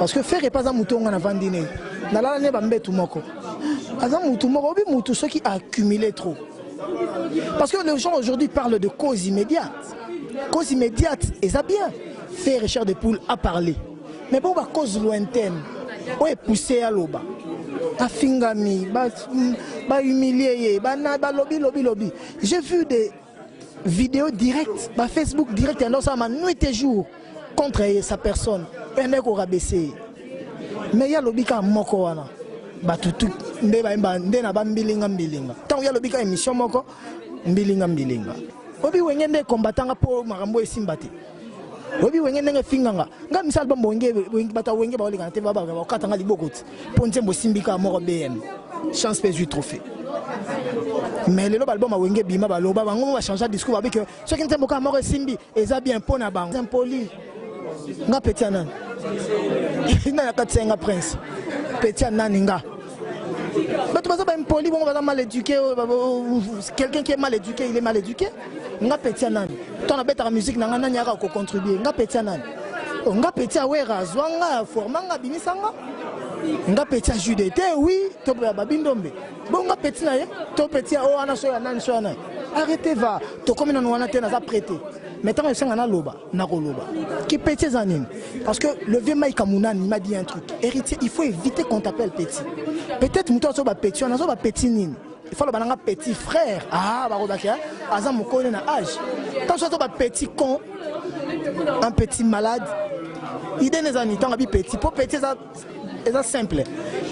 Parce que faire et pas un mouton en avant dîner. Dans la année, bambé tout moko. Azam mouton moko, mouton ceux qui a accumulé trop. Parce que les gens aujourd'hui parlent de cause immédiate. Cause immédiate, et ça bien. Faire chair de poule à parler. Mais pour la cause lointaine, on est poussé à l'oba. À fingami, à humilier, à lobby. J'ai vu des vidéos directes, par Facebook direct, et ça m'a nuit et jour contre sa personne. Un mec aura baissé. Mais il y a lobby qui a moko. Batutu ndena ba mbilinga. Tant il y a lobby qui a émission moko, mbilinga. Obi wengende combatanga pour marambo esimbati. Obi wengende finganga. Nga misal ba mbonge bata wenge ba olingana te ba katanga libokoti. Ponte mbosimbika moko BM. Chance perdu trophée. Mais le album a wenge bima ba loba bango va changer discours avec ceux qui n'aiment pas moko simbi eza bien pona bango. Impoli. Nga petit anan. Ina katsenga prince. Petit anan nga. Mais tu vas impoli, on va mal éduqué. Quelqu'un qui est mal éduqué, il est mal éduqué. Nga petit anan. Ton abet la musique n'a rien à contribuer. Nga petit anan. Nga petit awera zwanga formanga bimisanga. Nga petit a judété oui, to babindombe. Bon nga petit na to petit o ana so anan so anan. Arrêtez va. To comme on a tena za prêter. Maintenant, je suis en loba, qui petit zanine. Parce que le vieux Mike Kamounan m'a dit un truc. Héritier, il faut éviter qu'on t'appelle petit. Peut-être que tu as petit, on a petit nine. Il faut le petit frère. Ah, barodakia, azam mo connaît un âge. Quand tu as petit con, un petit malade, idée n'est pas tant petit. Pour petit, c'est simple.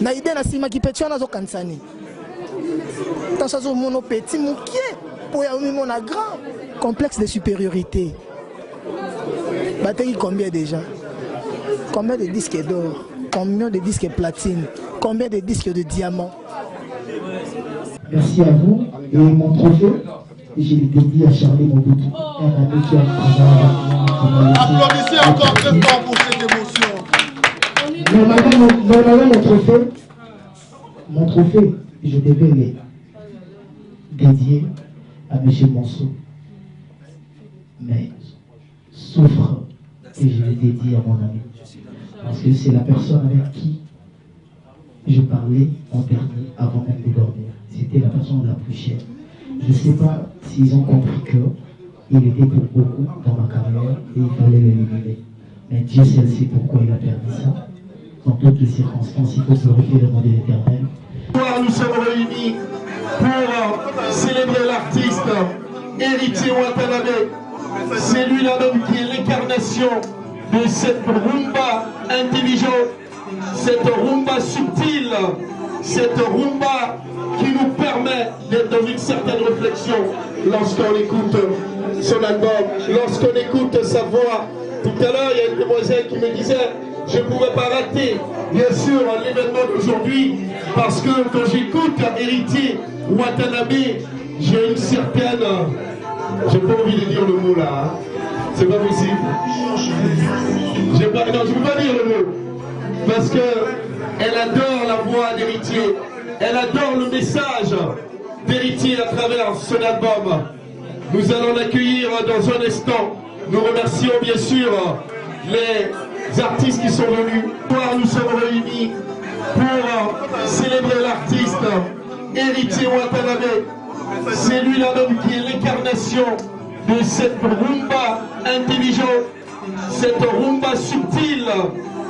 Na idée na sima qui petit, on a zo kansani. Quand tu as mon petit moukier, pour y avoir mon grand. Complexe de supériorité. Batterie combien déjà? Combien de disques d'or? Combien de disques platine? Combien de disques de diamant? Merci à vous. Et mon trophée, je l'ai dédié à Charlie Mobutu. Un ami qui a applaudissez encore très fort pour cette émotion. Normalement, mon trophée, je devais le dédier à M. Monceau. Mais souffre et je l'ai dédié à mon ami. Parce que c'est la personne avec qui je parlais en dernier avant même de dormir. C'était la personne la plus chère. Je ne sais pas s'ils ont compris qu'il était pour beaucoup dans ma carrière et il fallait l'éliminer. Mais Dieu seul sait pourquoi il a permis ça. Dans toutes les circonstances, il faut glorifier le nom de l'Éternel. Nous sommes réunis pour célébrer l'artiste Héritier Watanabe. C'est lui l'homme qui est l'incarnation de cette rumba intelligente, cette rumba subtile, cette rumba qui nous permet d'être dans une certaine réflexion lorsqu'on écoute son album, lorsqu'on écoute sa voix. Tout à l'heure, il y a une demoiselle qui me disait je ne pouvais pas rater, bien sûr, l'événement d'aujourd'hui, parce que quand j'écoute Héritier Watanabe, j'ai une certaine... J'ai pas envie de dire le mot là, hein. C'est pas possible. Non, je ne peux pas dire le mot. Parce qu'elle adore la voix d'Héritier. Elle adore le message d'Héritier à travers son album. Nous allons l'accueillir dans un instant. Nous remercions bien sûr les artistes qui sont venus. Nous sommes réunis pour célébrer l'artiste Héritier Watanabe. C'est lui l'homme qui est l'incarnation de cette rumba intelligente, cette rumba subtile,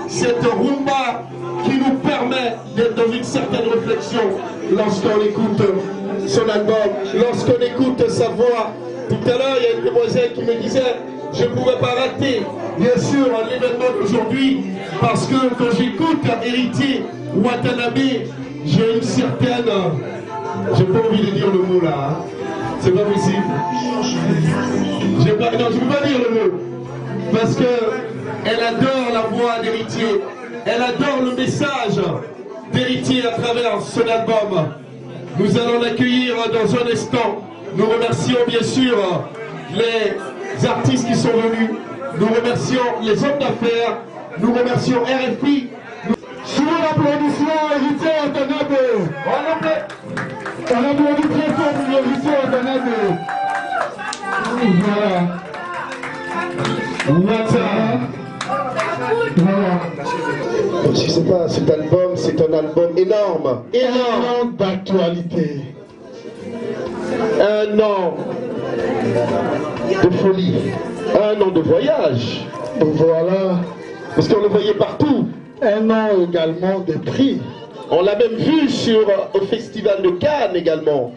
cette rumba qui nous permet d'être dans une certaine réflexion lorsqu'on écoute son album, lorsqu'on écoute sa voix. Tout à l'heure, il y a une demoiselle qui me disait je ne pouvais pas rater, bien sûr, l'événement d'aujourd'hui, parce que quand j'écoute Héritier Watanabe, j'ai une certaine... J'ai pas envie de dire le mot là, hein. C'est pas possible. Non, je ne peux pas dire le mot. Parce qu'elle adore la voix d'Héritier. Elle adore le message d'Héritier à travers son album. Nous allons l'accueillir dans un instant. Nous remercions bien sûr les artistes qui sont venus. Nous remercions les hommes d'affaires. Nous remercions RFI. Sous l'applaudissement, Héritier Watanabe. On applaudit très fort pour Héritier Watanabe. Voilà. Voilà. Je sais pas, cet album, c'est un album énorme. Un an d'actualité. Un an de folie. Un an de voyage. Voilà. Parce qu'on le voyait partout. Un an également de prix. On l'a même vu au Festival de Cannes également.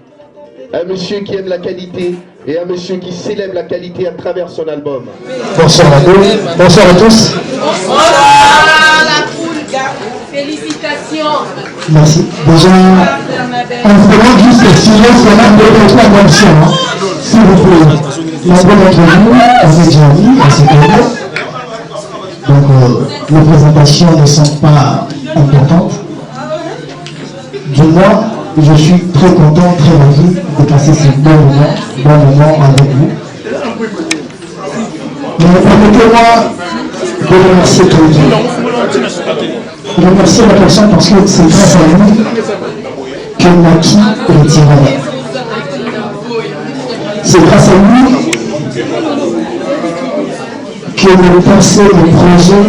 Un monsieur qui aime la qualité et un monsieur qui célèbre la qualité à travers son album. Bonsoir à tous. Bonsoir à tous. Bonsoir la foule, félicitations. Merci. Déjà, on demande juste le silence quand même de votre attention. S'il vous plaît. Nombreux d'entre vous, on est déjà mis à ce moment. Donc, les présentations ne sont pas importantes. Du moins, je suis très content, très ravi de passer ce bon moment avec vous. Mais permettez-moi de remercier tout le monde. Je remercie la personne parce que c'est grâce à lui que naquit le tirage. C'est grâce à lui que nos pensées, nos projets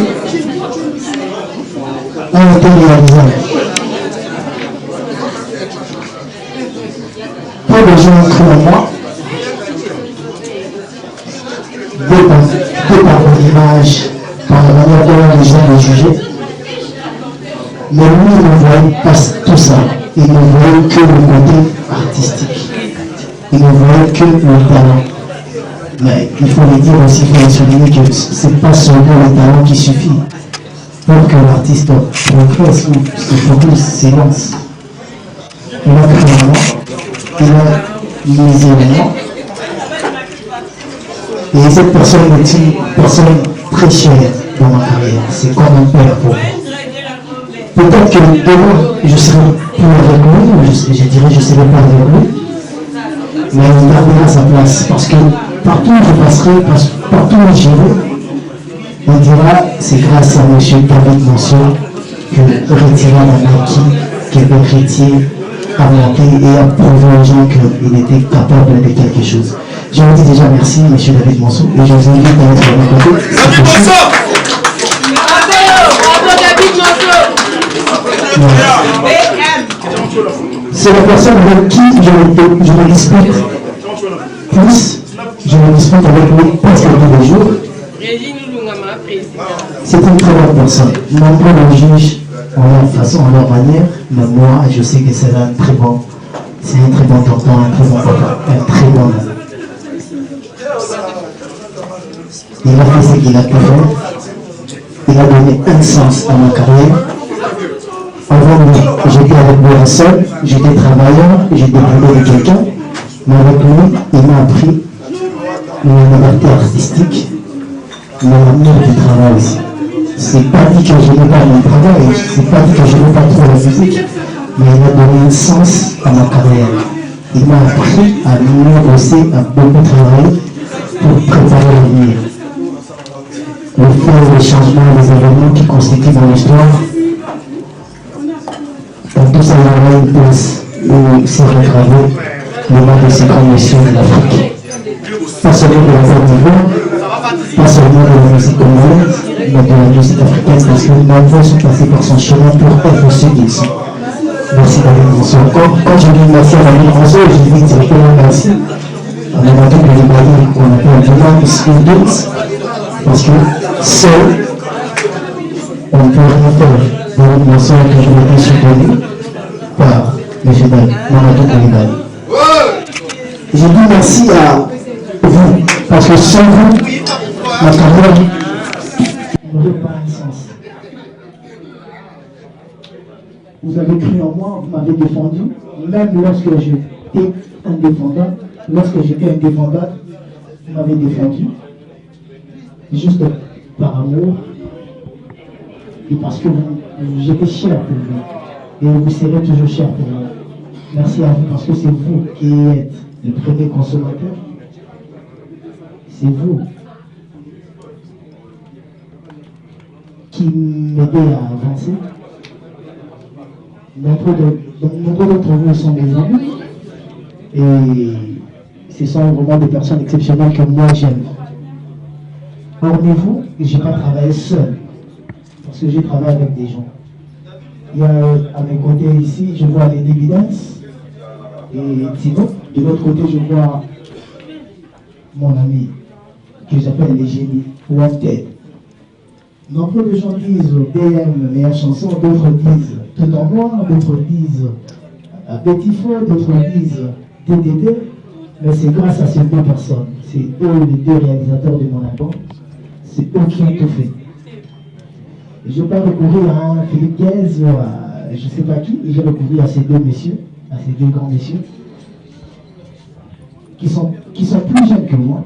ont été réalisés. Peu de gens ont cru en moi, de par mon image, par la manière dont les gens me jugeaient. Mais lui, il ne voyait pas tout ça. Il ne voyait que le côté artistique. Il ne voyait que le talent. Mais il faut le dire aussi, il faut le souligner que ce n'est pas seulement le talent qui suffit pour que l'artiste progresse ou se focus, s'élance. Il a cru en moi. Il a misé en moi. Et cette personne est une personne très chère dans ma carrière. C'est comme un père pour moi. Peut-être que demain, je serai plus avec lui, je dirais je serai pas avec lui, mais il gardera sa place. Parce que partout où je passerai, partout où j'irai, on dira c'est grâce à M. David Monceau que Retira Namaki, Québec Chrétien, a monté et a prouvé aux gens qu'il était capable de quelque chose. Je vous dis déjà merci, M. David Monceau, et je vous invite à être de mon côté. Bravo David Monceau. C'est la personne avec qui je me dispute plus. Je me dispute avec lui presque tous les jours. C'est une très bonne personne. Nombreux le jugent en leur façon, en leur manière, mais moi, je sais que c'est un très bon tonton, un très bon papa, un très bon homme. Il a fait ce qu'il a pu faire. Il a donné un sens à ma carrière. Avant lui, j'étais avec moi seul, j'étais travailleur, j'ai dépendé de quelqu'un, mais avec lui, il m'a appris la liberté artistique, mais l'amour du travail aussi. C'est pas dit que je n'ai pas mon travail, c'est pas dit que je n'ai pas trop la musique, mais il a donné un sens à ma carrière. Il m'a appris à mieux bosser, à beaucoup travailler pour préparer l'avenir. Le fait, les changements, les événements qui constituent mon histoire, dans tout ça, il y aura une place où s'est regravé le nom de ces grands messieurs de l'Afrique. Pas seulement de la Côte d'Ivoire, pas seulement de la musique congolaise, mais de la musique africaine, parce que nombreux sont passés par son chemin pour être ceux qu'ils sont. Merci David Monceau. Quand je dis merci à David Monceau, je dis directement merci à Mamadou Koulibaly, qu'on appelle Divan Spindouts, parce que seul, on ne peut rien faire. David Monceau a toujours été soutenu par M. Mamadou Koulibaly. Je dis merci à vous, parce que sans vous, ma carrière n'aurait pas un sens. Vous avez cru en moi, vous m'avez défendu, même lorsque j'étais indéfendable, vous m'avez défendu, juste par amour, et parce que j'étais cher pour vous, et vous serez toujours cher pour moi. Merci à vous, parce que c'est vous qui êtes le premier consommateur. C'est vous qui m'aidez à avancer. Nombreux d'entre vous sont des amis et ce sont vraiment des personnes exceptionnelles que moi j'aime. Hormis vous, je n'ai pas travaillé seul. parce que j'ai travaillé avec des gens. Il y a à mes côtés ici, je vois les Dividends et Tino. De l'autre côté, je vois mon ami que j'appelle les génies, Wanted. Nombreux de gens disent BM, meilleure chanson, d'autres disent Tout en moi, d'autres disent Petit Faux, d'autres disent DDD. Mais c'est grâce à ces deux personnes, c'est eux les deux réalisateurs de mon album, c'est eux qui ont tout fait. Et je ne vais pas recourir à Philippe Guez ou à je ne sais pas qui, et je vais recourir à ces deux messieurs, à ces deux grands messieurs, qui sont plus jeunes que moi,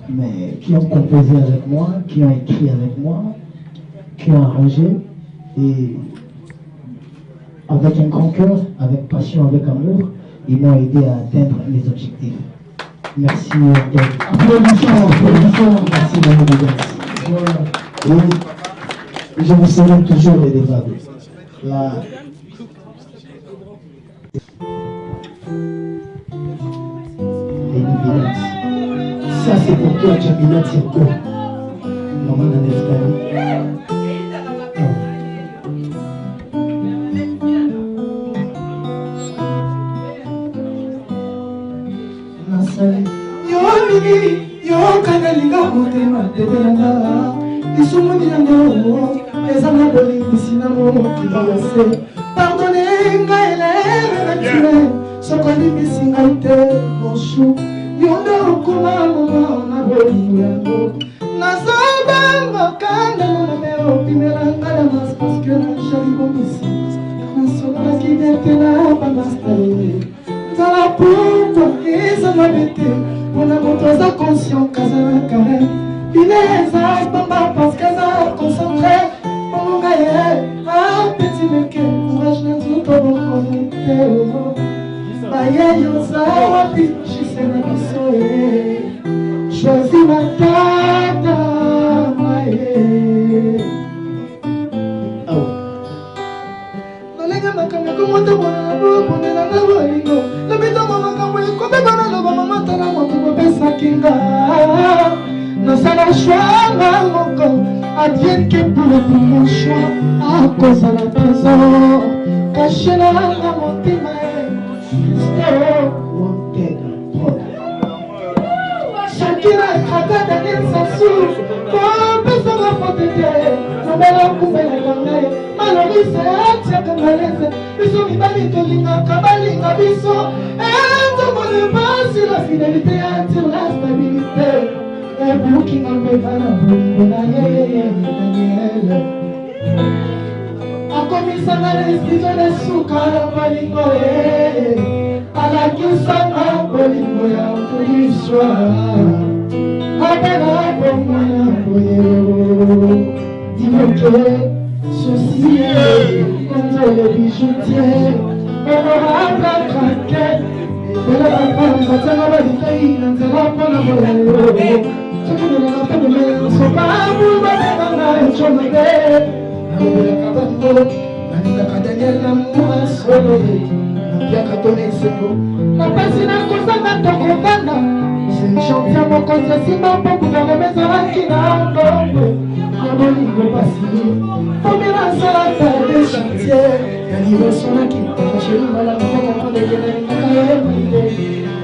mais qui ont composé avec moi, qui ont écrit avec moi, qui ont arrangé, et avec un grand cœur, avec passion, avec amour, ils m'ont aidé à atteindre les objectifs. Merci. Applaudissons, merci Manu Dividends. Et je vous salue toujours les débats. Les Dividends. Ça c'est pour toi, Jamila Tirko. Maman Nadeftali. Yo kangalinga motema tetelanga lisumuni yango eza na bolingisi na mokili ya se pardone ngai elele natue soko limbisi ngai te moshu yo nde okoma moma na bolingo yango nazobanga kanda moname opimela ngai ya masi paske najali komisi nasololaki nete na bangastale nzala pourkoi ezanga bete mpona moto aza conscient kazala kare bine eza pamba parceke aza concentré omonga ye apeti meke courage na nzoto bokoni te baye yoza wapi jise na biso ye choisi matata maye nalenga makambo ekomoto bona bobonelanga bolingo lobitongo makambo ekobebana loba mamatala moto bopesaki nga nasala shwanga moko advienne que pour mon choix akozala trésor kashe nanga motema shakira ata daniel sasu kopesanga fote te nobela kumbelaka ngai malorise atiaka ngalese biso mibali tolingaka balinga biso nzongo ne pasi la fidélité attire la stabilité ebukinga mpeka na bolingo na ye daniel akomisanga lesizo lesuka ya bolingo ye alakisanga bolingo ya tuliswa abena bongo ya boyero dimoke soucié contre le bijoutier honorable craqué bela bapanza nzanga balitei na nzela mpona boyero sokinelaka mpe bomeso babu babenganga econo te nalobelaka bango nalingaka daniel na mwa solo napiaka tona esengo napesi nakozanga tokovanda senchantia mokonzi esimba mpo guvernema ezalaki na ngongo ya bolingo pasi fomela asalaka de chantier ya libosonaki mashelimalaaaadekelelingaka yemide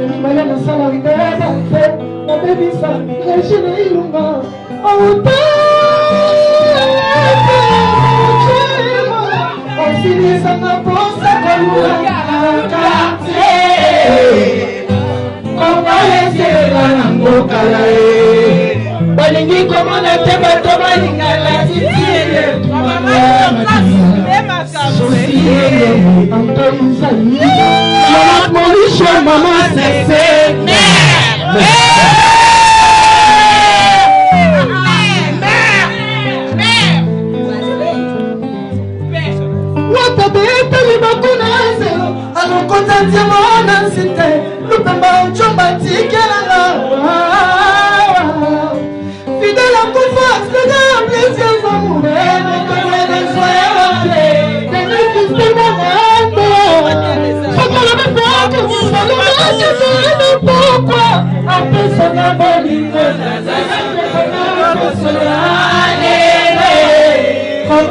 emibale nasala ndeba te nabebisa regine ilunga auta osilisanga posa kolulaka te kongalesela na mboka na ye balingi komona te bato balingala titiele Mauricio mama sese watabeteli bakuna zelo alokonza ntiamo na nsite lupemba ncomba tikelanga fidèle à confiance, le gars plaisir d'amour, mais comme elle est soyable, t'es le fils de mon âme. Faut qu'on le mette pas, que vous allez me dire pourquoi. Après son abolir, quand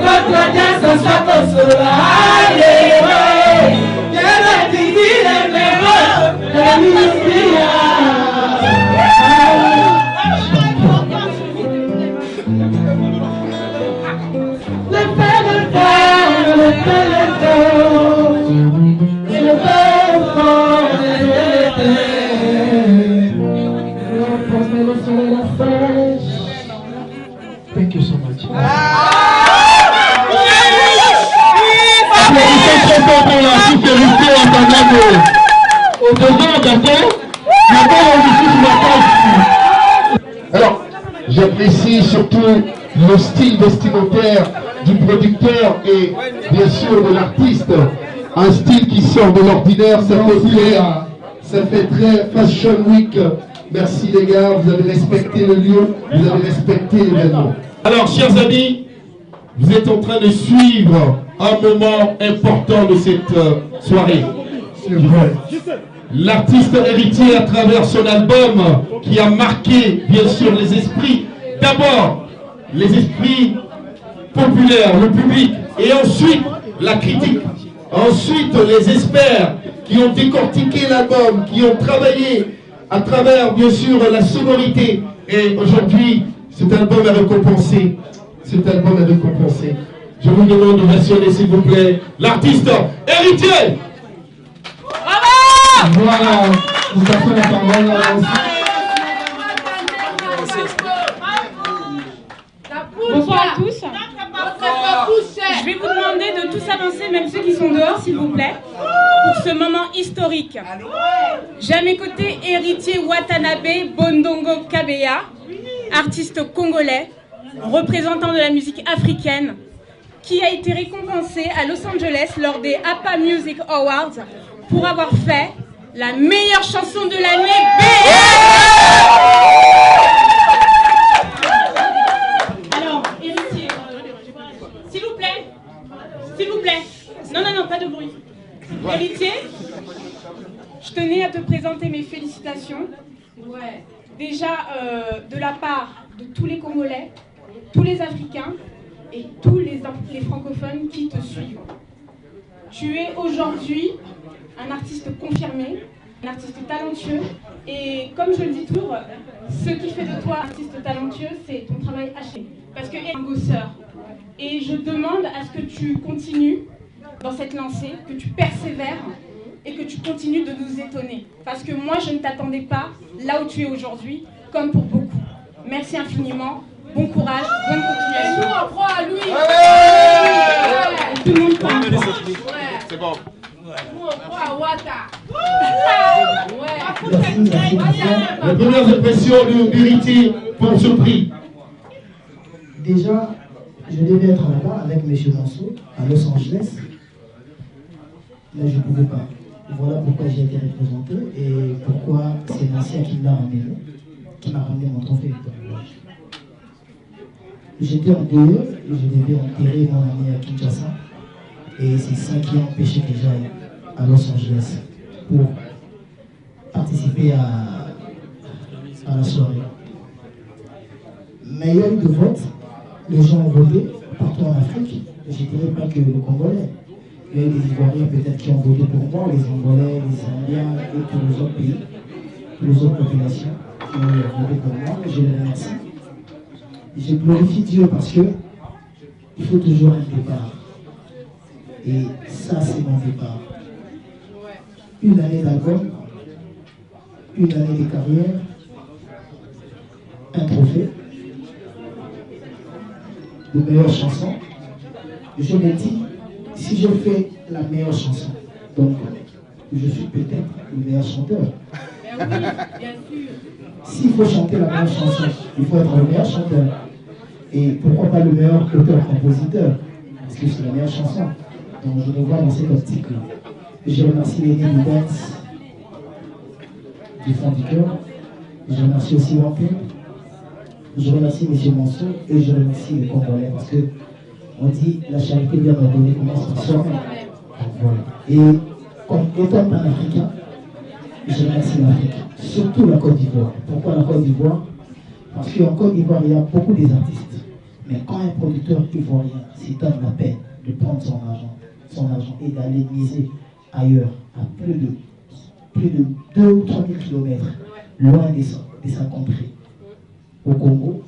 Thank you so much. Pour la supériorité en tant au devant d'accord. Alors, j'apprécie surtout le style vestimentaire du producteur et bien sûr de l'artiste. Un style qui sort de l'ordinaire, ça fait très Fashion Week. Merci les gars, vous avez respecté le lieu, vous avez respecté l'événement. Alors, chers amis, vous êtes en train de suivre un moment important de cette soirée. C'est vrai. L'artiste héritier à travers son album qui a marqué bien sûr les esprits. D'abord les esprits populaires, le public, et ensuite la critique. Ensuite les experts qui ont décortiqué l'album, qui ont travaillé à travers bien sûr la sonorité. Et aujourd'hui cet album est récompensé. Cet album est récompensé. Je vous demande de versionner s'il vous plaît l'artiste héritier. Voilà, nous passons la parole à Bonsoir à tous. Je vais vous demander de tous avancer, même ceux qui sont dehors, s'il vous plaît, pour ce moment historique. J'ai à mes côtés Héritier Watanabe Bondongo Kabeya, artiste congolais, représentant de la musique africaine, qui a été récompensé à Los Angeles lors des APA Music Awards pour avoir fait la meilleure chanson de l'année. Alors, héritier, s'il vous plaît, non, pas de bruit. Héritier, je tenais à te présenter mes félicitations. Déjà, de la part de tous les Congolais, tous les Africains et tous les francophones qui te suivent. Tu es aujourd'hui un artiste confirmé, un artiste talentueux, et comme je le dis toujours, ce qui fait de toi un artiste talentueux, c'est ton travail haché. Parce que tu es un bosseur. Et je demande à ce que tu continues dans cette lancée, que tu persévères et que tu continues de nous étonner. Parce que moi, je ne t'attendais pas là où tu es aujourd'hui, comme pour beaucoup. Merci infiniment, bon courage, bonne continuation. Nous, on croit à lui. Tout le monde parle. C'est bon. Nous, on croit à Wata. Les premières impressions de héritier pour ce prix. Déjà, je devais être là-bas avec M. Manso à Los Angeles, mais je ne pouvais pas. Voilà pourquoi j'ai été représenté et pourquoi c'est l'ancien qui m'a ramené mon trophée. J'étais en deuil et je devais enterrer mon ami à Kinshasa. Et c'est ça qui a empêché que j'aille à Los Angeles pour participer à la soirée. Mais il y a eu de votes, les gens ont voté partout en Afrique. Je ne dirais pas que le Congolais. Il y a eu des Ivoiriens peut-être qui ont voté pour moi, les Angolais, les Indiens et tous les autres pays, toutes les autres populations qui ont voté pour moi. Je les remercie. Je glorifie Dieu parce que il faut toujours un départ. Et ça, c'est mon départ. Une année d'album, une année de carrière, un trophée, de meilleure chanson. Je me dis, si je fais la meilleure chanson, donc je suis peut-être le meilleur chanteur. S'il faut chanter la meilleure chanson, il faut être le meilleur chanteur. Et pourquoi pas le meilleur auteur-compositeur? Parce que c'est la meilleure chanson. Donc je me vois dans cette optique-là. Je remercie les du dance du fond du cœur. Je remercie aussi Wampé. Je remercie M. Manso et je remercie les Congolais parce que on dit la charité bien ordonnée commence par soi-même. Voilà. Et comme étant panafricain, je remercie l'Afrique, surtout la Côte d'Ivoire. Pourquoi la Côte d'Ivoire? Parce qu'en Côte d'Ivoire, il y a beaucoup des artistes. Mais quand un producteur ivoirien s'y donne la peine de prendre son argent et d'aller miser ailleurs, à plus de 2 ou 3 000 km, loin de sa contrée, au Congo,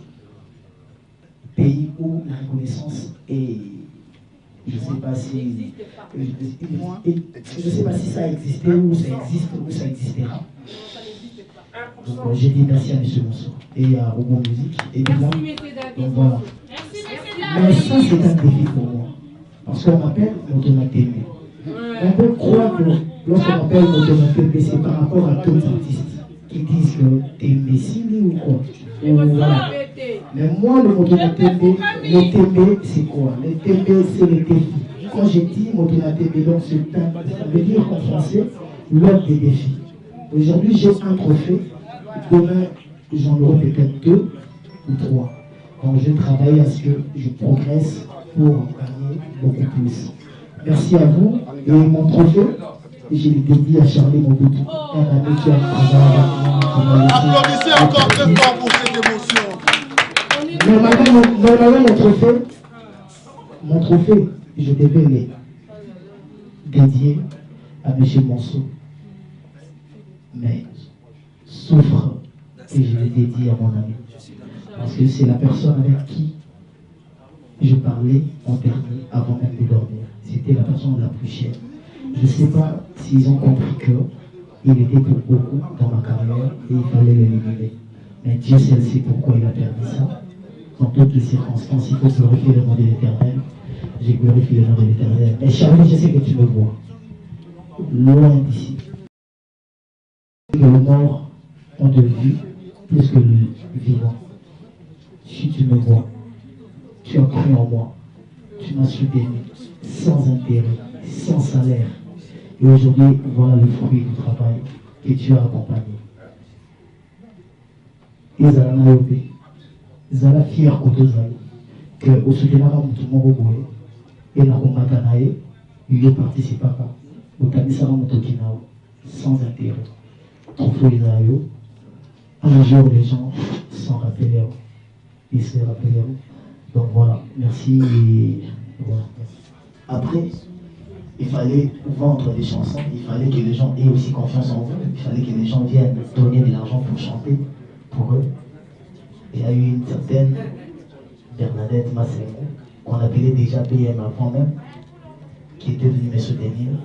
pays où la reconnaissance est, je ne sais pas si, ça existait ou ça existe ou ça existera. Donc j'ai dit merci à M. Monceau et à Ogo Musique. Et donc voilà. Mais ça c'est un défi pour moi. Parce qu'on m'appelle Motonatembe. On peut croire que lorsqu'on m'appelle Motonatembe, c'est par rapport à d'autres artistes qui disent que t'es imbécile ou quoi. Voilà. Mais moi le Motonatembe, le Tembe c'est quoi? Le Tembe c'est le défi. Quand j'ai dit Motonatembe, donc ça veut dire en français l'ordre des défis. Aujourd'hui j'ai un trophée. Demain, j'en aurai peut-être 2 ou 3. Donc, je travaille à ce que je progresse pour gagner beaucoup plus. Merci à vous. Et mon trophée, je l'ai dédié à Charlie Mobutu, un ami qui a travaillé avec moi. Applaudissez encore très fort pour cette émotion. Normalement, mon trophée, je devais le dédier à M. Monceau. Mais souffre et je l'ai dédié à mon ami. Parce que c'est la personne avec qui je parlais en dernier avant même de dormir. C'était la personne la plus chère. Je ne sais pas s'ils ont compris qu'il était pour beaucoup dans ma carrière et il fallait l'éliminer. Mais Dieu seul sait pourquoi il a permis ça. Dans toutes les circonstances, il faut glorifier le nom de l'Éternel. J'ai glorifié le nom de l'Éternel. Mais Charlie, je sais que tu me vois. Loin d'ici. Le mort ont de vie plus que le vivant. Si tu me vois, tu as cru en moi, tu m'as soutenu sans intérêt, sans salaire. Et aujourd'hui, voilà le fruit du travail que tu as accompagné. Ezala nayope, ezala fier kotozali, que au soutenir tout le monde et la combattre nae, il participera au tabissara motokinao sans intérêt. Un jour les gens s'en rappelleront. Ils se rappelleront. Donc voilà, merci. Et voilà. Après, il fallait vendre des chansons, il fallait que les gens aient aussi confiance en vous, il fallait que les gens viennent donner de l'argent pour chanter pour eux. Il y a eu une certaine Bernadette Massengo, qu'on appelait déjà BM avant même, qui était venue me soutenir.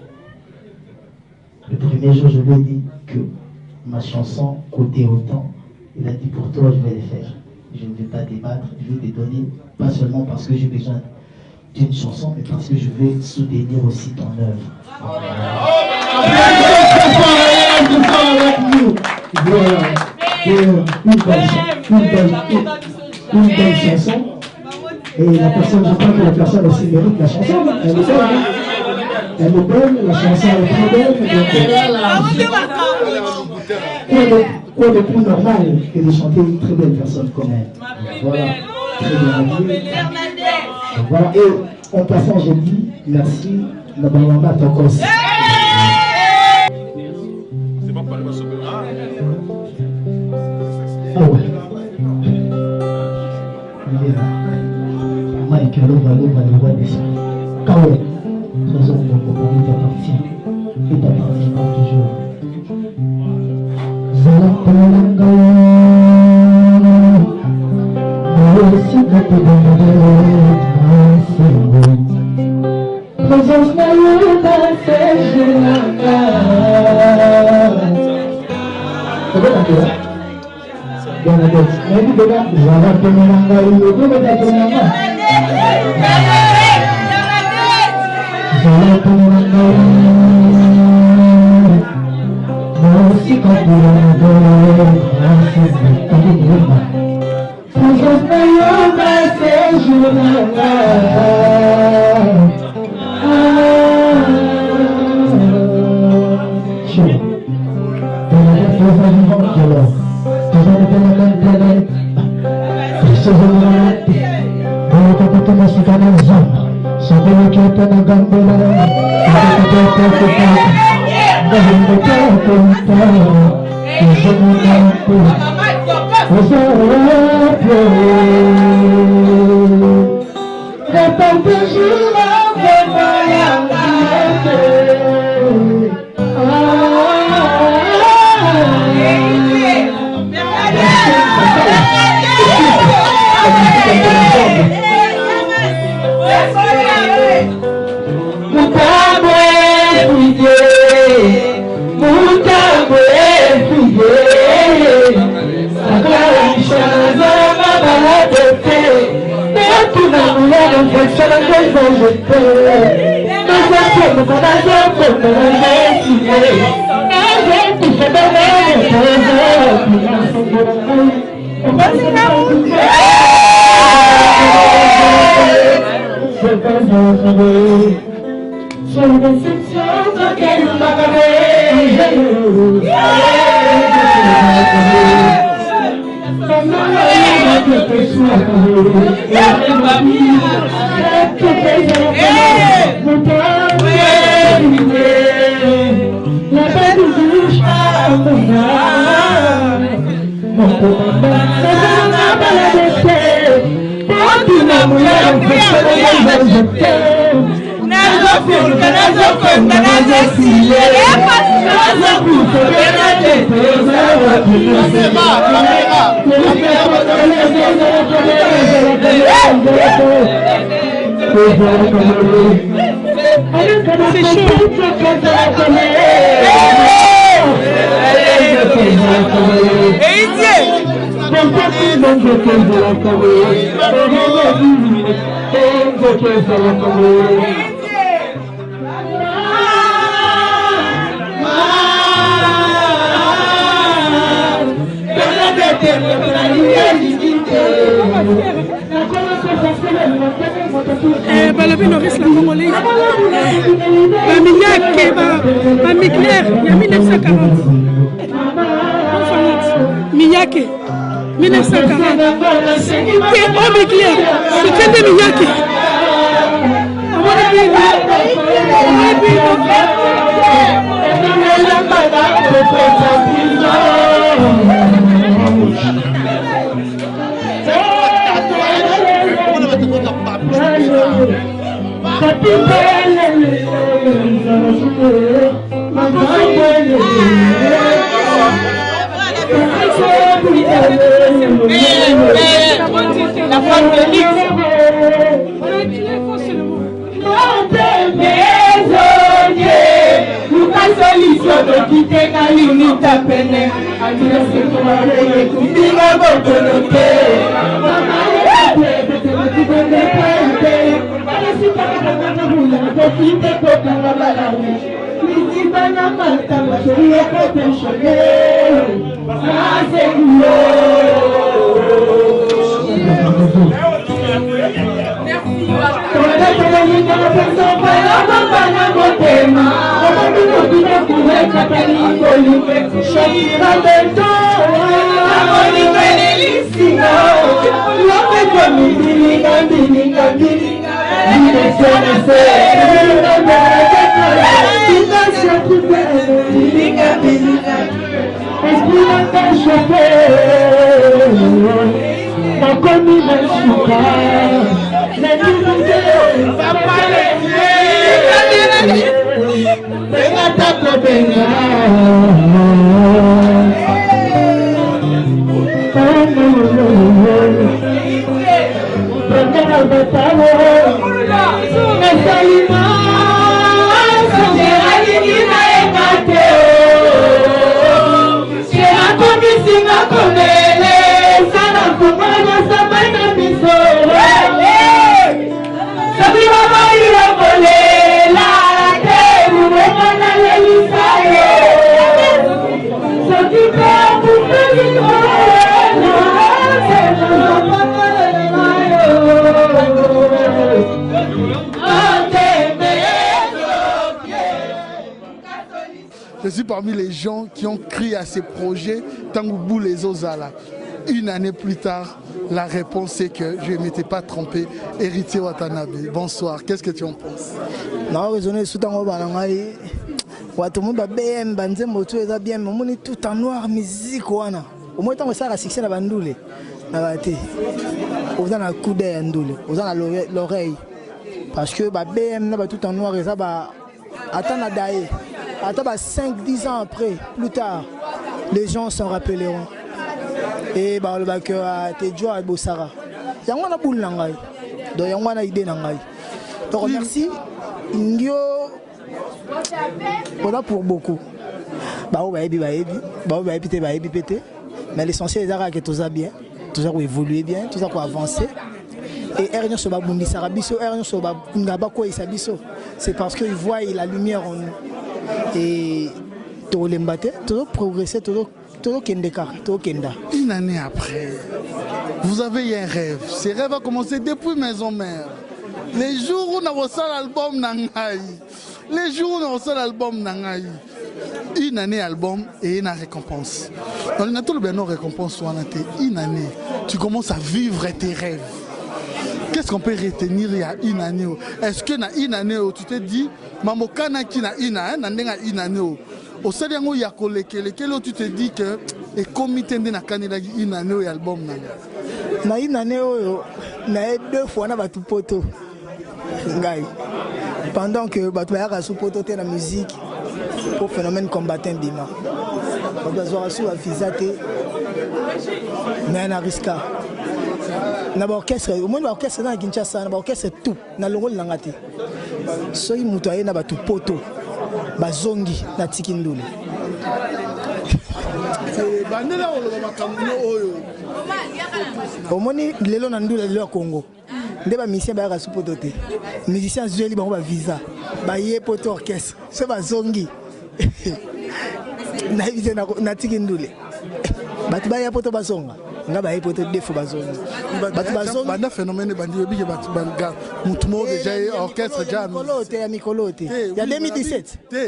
Le premier jour, je lui ai dit que ma chanson coûtait autant. Il a dit pour toi, je vais le faire. Je ne vais pas débattre, je vais te donner, pas seulement parce que j'ai besoin d'une chanson, mais parce que je vais soutenir aussi ton œuvre. Une belle chanson. Et la personne, je crois que la personne aussi mérite la chanson. Elle est belle, la chanson est très belle. Quoi de plus normal que de chanter une très belle personne comme elle. Voilà, très bien. Voilà, et en passant, je dis merci, la maman à ton cause. C'est pas pour le sauver. Ah ouais. Il est là. Mike, le roi des cieux. Kawe, trésor de mon papa, il t'appartient. Il t'appartiendra toujours. Répondez-je Mutambo fouillé, Mutambo fouillé. Sakala Ishana balade te, Netuna mulher fechada coisa jeté. Mas é como para jogo, para gente ver. A gente chega bem, Sou decepção daquele balobi Noris la Congolais Bamikler il y a 1940 Miyake 1940 et Omikler c'était de Miyake La femme de l'X. Solution de quitter la limite à peine. Je suis parmi les gens qui ont crié à ces projets Tangoubou les Ozala. Une année plus tard, la réponse est que je ne m'étais pas trompé. Héritier Watanabe, bonsoir. Qu'est-ce que tu en penses? Non, raisonner sous ton balangaï. Watomu ba BM banze moto eza bien, mais on est tout en noir musique wana. Au moins tant ça la succès na bandoule. Na baté. Vous en a coup d'œil ndoule. Vous en a l'oreille. Parce que ba BM na ba tout en noir et ça ba attends daé. Attends 5-10 ans après, plus tard, les gens s'en rappelleront. Et bah le backer a été joué à Bossara. Yangwana boule nangai. Donc yangwana idée nangai. te remercie. Ngio, on a pour beaucoup. Mais l'essentiel est que tout ça bien, tout ça va évoluer bien, tout ça va avancer. Et c'est parce qu'il voit la lumière en nous. Et tout progresser, tout une année après, vous avez un rêve. Ce rêve a commencé depuis Maison Mère. Les jours où on a reçu l'album Nangaï. Les jours où on a reçu l'album Nangaï. Une année album et une récompense. On a tout le bien récompense. Une année, tu commences à vivre tes rêves. Qu'est-ce qu'on peut retenir il y a une année? Est-ce que dans une année tu te dis, maman kana qui na une année, au sein d'un y a lequel tu te dis que et comité de na candidat une année album na une année na deux fois na batu poto ngai pendant que batu ya sous poto te na musique pour phénomène combattant bima batu zo sous visa te mais na risque na orchestre au moins orchestre na Kinshasa na orchestre tout na longol langate soyi mutu aye na batu poto bazongi na tikindule bandela oloba makambo oyo omoni lelo na ndula lelo ya Congo nde ba musicien ba rasu poto te musicien zueli bango ba visa ba ye poto orchestre so bazongi na visa na tikindule batu ba ya poto bazonga nga ba ye poto defo bazongi batu bazongi banda phénomène bandi bige batu banga mutu mo déjà orchestre jam ya mikolote ya 2017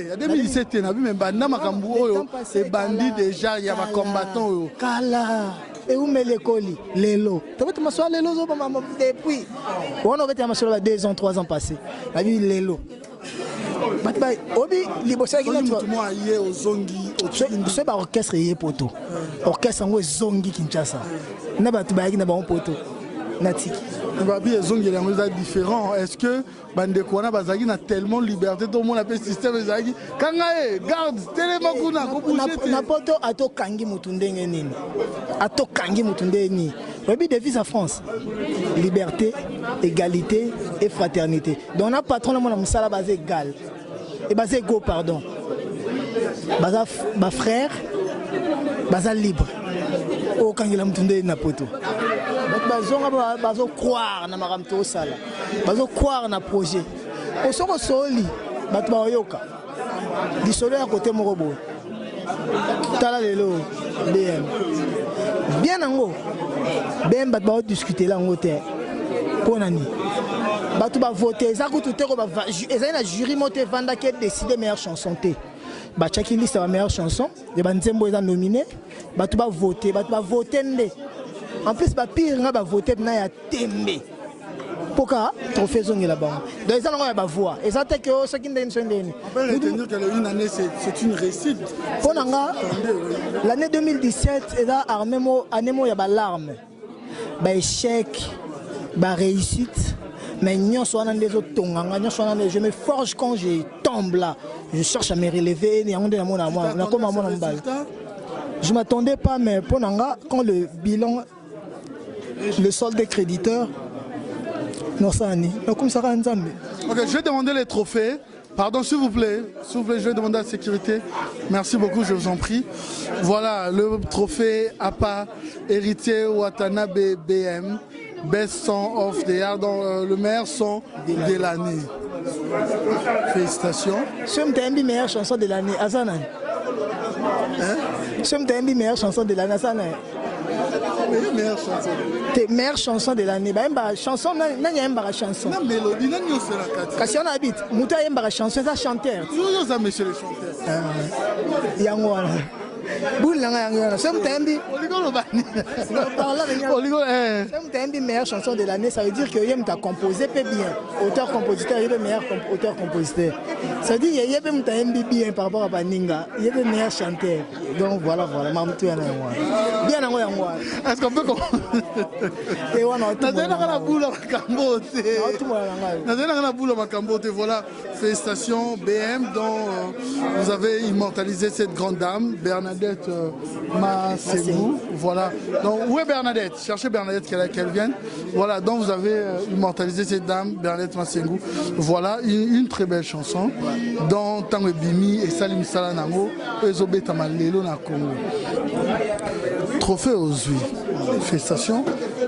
ya 2017 na bi même banda makambo oyo c'est bandi déjà ya ba combattant oyo kala et où met l'école lelo tu ma soir lelo zo maman depuis on aurait été ma soir 2 ans 3 ans passés la vie lelo batba obi libosa ki na tu mo aye ozongi c'est ba orchestre yé poto orchestre ngo zongi Kinshasa na batu ba ki na ba poto natiki babi ezongi yango za différent. Est-ce que bande kwana bazaki na tellement liberté tout le monde appelle système ezaki kanga garde telema kuna ko bouger na poto ato kangi mutu ndenge nini ato kangi mutu ndenge nini babi devise à France liberté égalité et fraternité donc on a patron na musala basé égal et basé go pardon baza ba frère baza libre o kangi la mutu ndenge na poto bazo croire na makamto sala bazo croire na projet osoko soli batu ba yoka di solo ya côté moko bo tala lelo BM bien nango BM batu ba discuter la ngote ponani batu ba voter za kutu te ko ba ezali na jury moté vanda qui décider meilleure chanson te ba chaki liste la meilleure chanson de banzembo eza nominé batu ba voter nde. En plus, pire, on va voter na ya tembe. Pourquoi trophée zongi là-bas. Donc ils ont la voix. Et ça que ce qui ndeni sondeni. On peut retenir que une année c'est une réussite. Ponanga l'année 2017 et là armé mo année mo ya ba larme. Ba échec, ba réussite. Mais nous sommes des autres tonganga, nous sommes je me forge quand je tombe là. Je cherche à me relever, et on est à moi, on a comme à mon balle. Je m'attendais pas mais ponanga quand le bilan le solde des créditeurs, non ça ni. Comme ça Nzambe. Ok, je vais demander les trophées. Pardon, s'il vous plaît, je vais demander à la sécurité. Merci beaucoup, je vous en prie. Voilà le trophée APA héritier Watanabe BM, Best Song of the Year, dans le meilleur son de l'année. Félicitations. C'est une meilleure chanson de l'année, Azana. C'est une meilleure chanson de l'année, Azana. Meilleure chanson. Tes meilleures chansons de l'année. Bah, chanson, n'a y a pas chanson. La mélodie, n'a y a pas quand si on habite, Mouta y a pas chanson, c'est un chanteur. Toujours ça, monsieur le chanteur. Yangwana. Boule la c'est une meilleure chanson de l'année, ça veut dire que Yem t'a composé bien. Auteur-compositeur, il est le meilleur auteur-compositeur. Ça veut dire qu'il y a bien par rapport à Baninga, il est le meilleur chanteur. Donc voilà, bien est-ce qu'on peut voilà, félicitations BM dont vous avez immortalisé cette grande dame, Bernadette Bernadette Massengou. Voilà. Donc, où est Bernadette? Cherchez Bernadette qu'elle vienne. Voilà, donc vous avez immortalisé cette dame, Bernadette Massengou. Voilà, une très belle chanson. Dans Tango Bimi et Salim Salanango, Ezobe Tamalelo na Congo. Trophée aux huiles. Félicitations.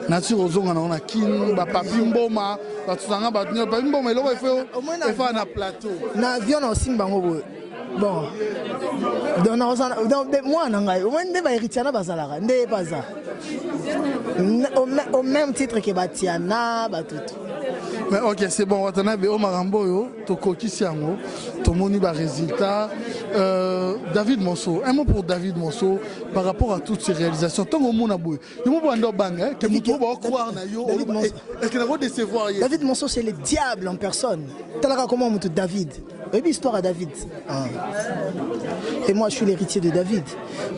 Nature aux ongles, on a kin, papi mboma, batutanga batunyo, papi mboma, il faut un plateau. Na avion aussi bango. Bon. Donc moi nangai, au moins ne va héritier na bazalara, ne pas ça. Au même titre que Batiana, tout. Mais ok, c'est bon, Watanabe, Omarambo, Tokoki Siango, Tomoni ba résultat. David Monceau, un mot pour David Monceau par rapport à toutes ces réalisations. Tant que mon aboué, le mot pour Bang, que mon beau croire na yo, est-ce qu'il va décevoir? David Monceau, c'est le diable en personne. T'as comment on David? Une histoire à David. Et moi, je suis l'héritier de David.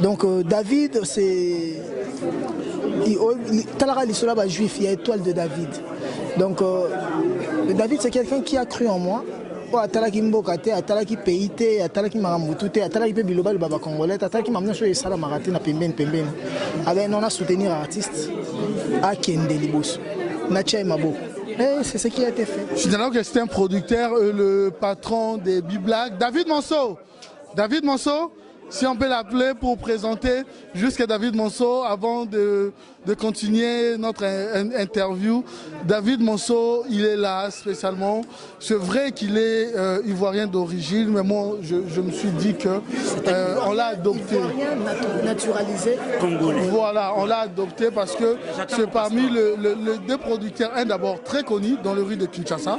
Donc David, c'est Talara l'Isola juif, il y a étoile de David. Donc David, c'est quelqu'un qui a cru en moi. Atalaki Mbokate, Atalaki Peite, Atalaki Maramutute, Atalaki Bilobal Baba Congolais, Atalaki Mamna Choye Sala Marate na Pemben. Avec non à soutenir artiste à Kende Libos. Nacha Mabo. C'est ce qui a été fait. Finalement, c'était un producteur, le patron des Biblac, David Monceau. David Monceau, si on peut l'appeler pour présenter jusqu'à David Monceau avant de continuer notre interview. David Monceau, il est là spécialement. C'est vrai qu'il est ivoirien d'origine, mais moi je me suis dit que on l'a adopté. Ivoirien naturalisé. Congolais. Voilà, on l'a adopté parce que c'est parmi les deux producteurs, un d'abord très connu dans le rue de Kinshasa,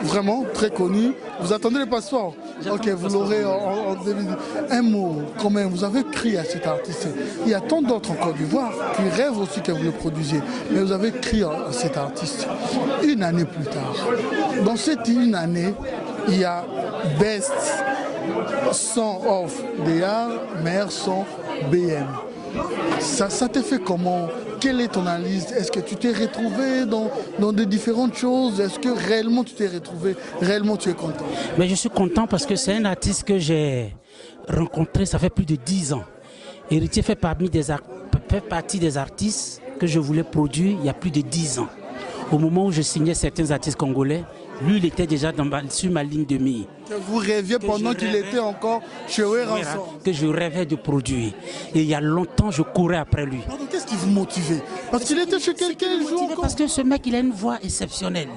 vraiment très connu. Vous attendez le passeport? Ok, vous l'aurez en 2010. Un mot. Quand même, vous avez crié à cet artiste. Il y a tant d'autres en Côte d'Ivoire qui rêvent aussi que vous le produisiez. Mais vous avez crié à cet artiste. Une année plus tard, dans cette une année, il y a Best Son of the Year, meilleur son BM. Ça te fait comment? Quelle est ton analyse? Est-ce que tu t'es retrouvé dans des différentes choses? Est-ce que réellement tu t'es retrouvé? Réellement tu es content? Mais je suis content parce que c'est un artiste que j'ai rencontré, ça fait plus de 10 ans. Héritier fait partie des artistes que je voulais produire il y a plus de 10 ans. Au moment où je signais certains artistes congolais, lui il était déjà sur ma ligne de mire. Que vous rêviez pendant qu'il était encore chez Ransom. Que je rêvais de produire. Et il y a longtemps je courais après lui. Qu'est-ce qui vous motivait? Parce qu'il était chez quelqu'un il joue encore. Parce que ce mec il a une voix exceptionnelle.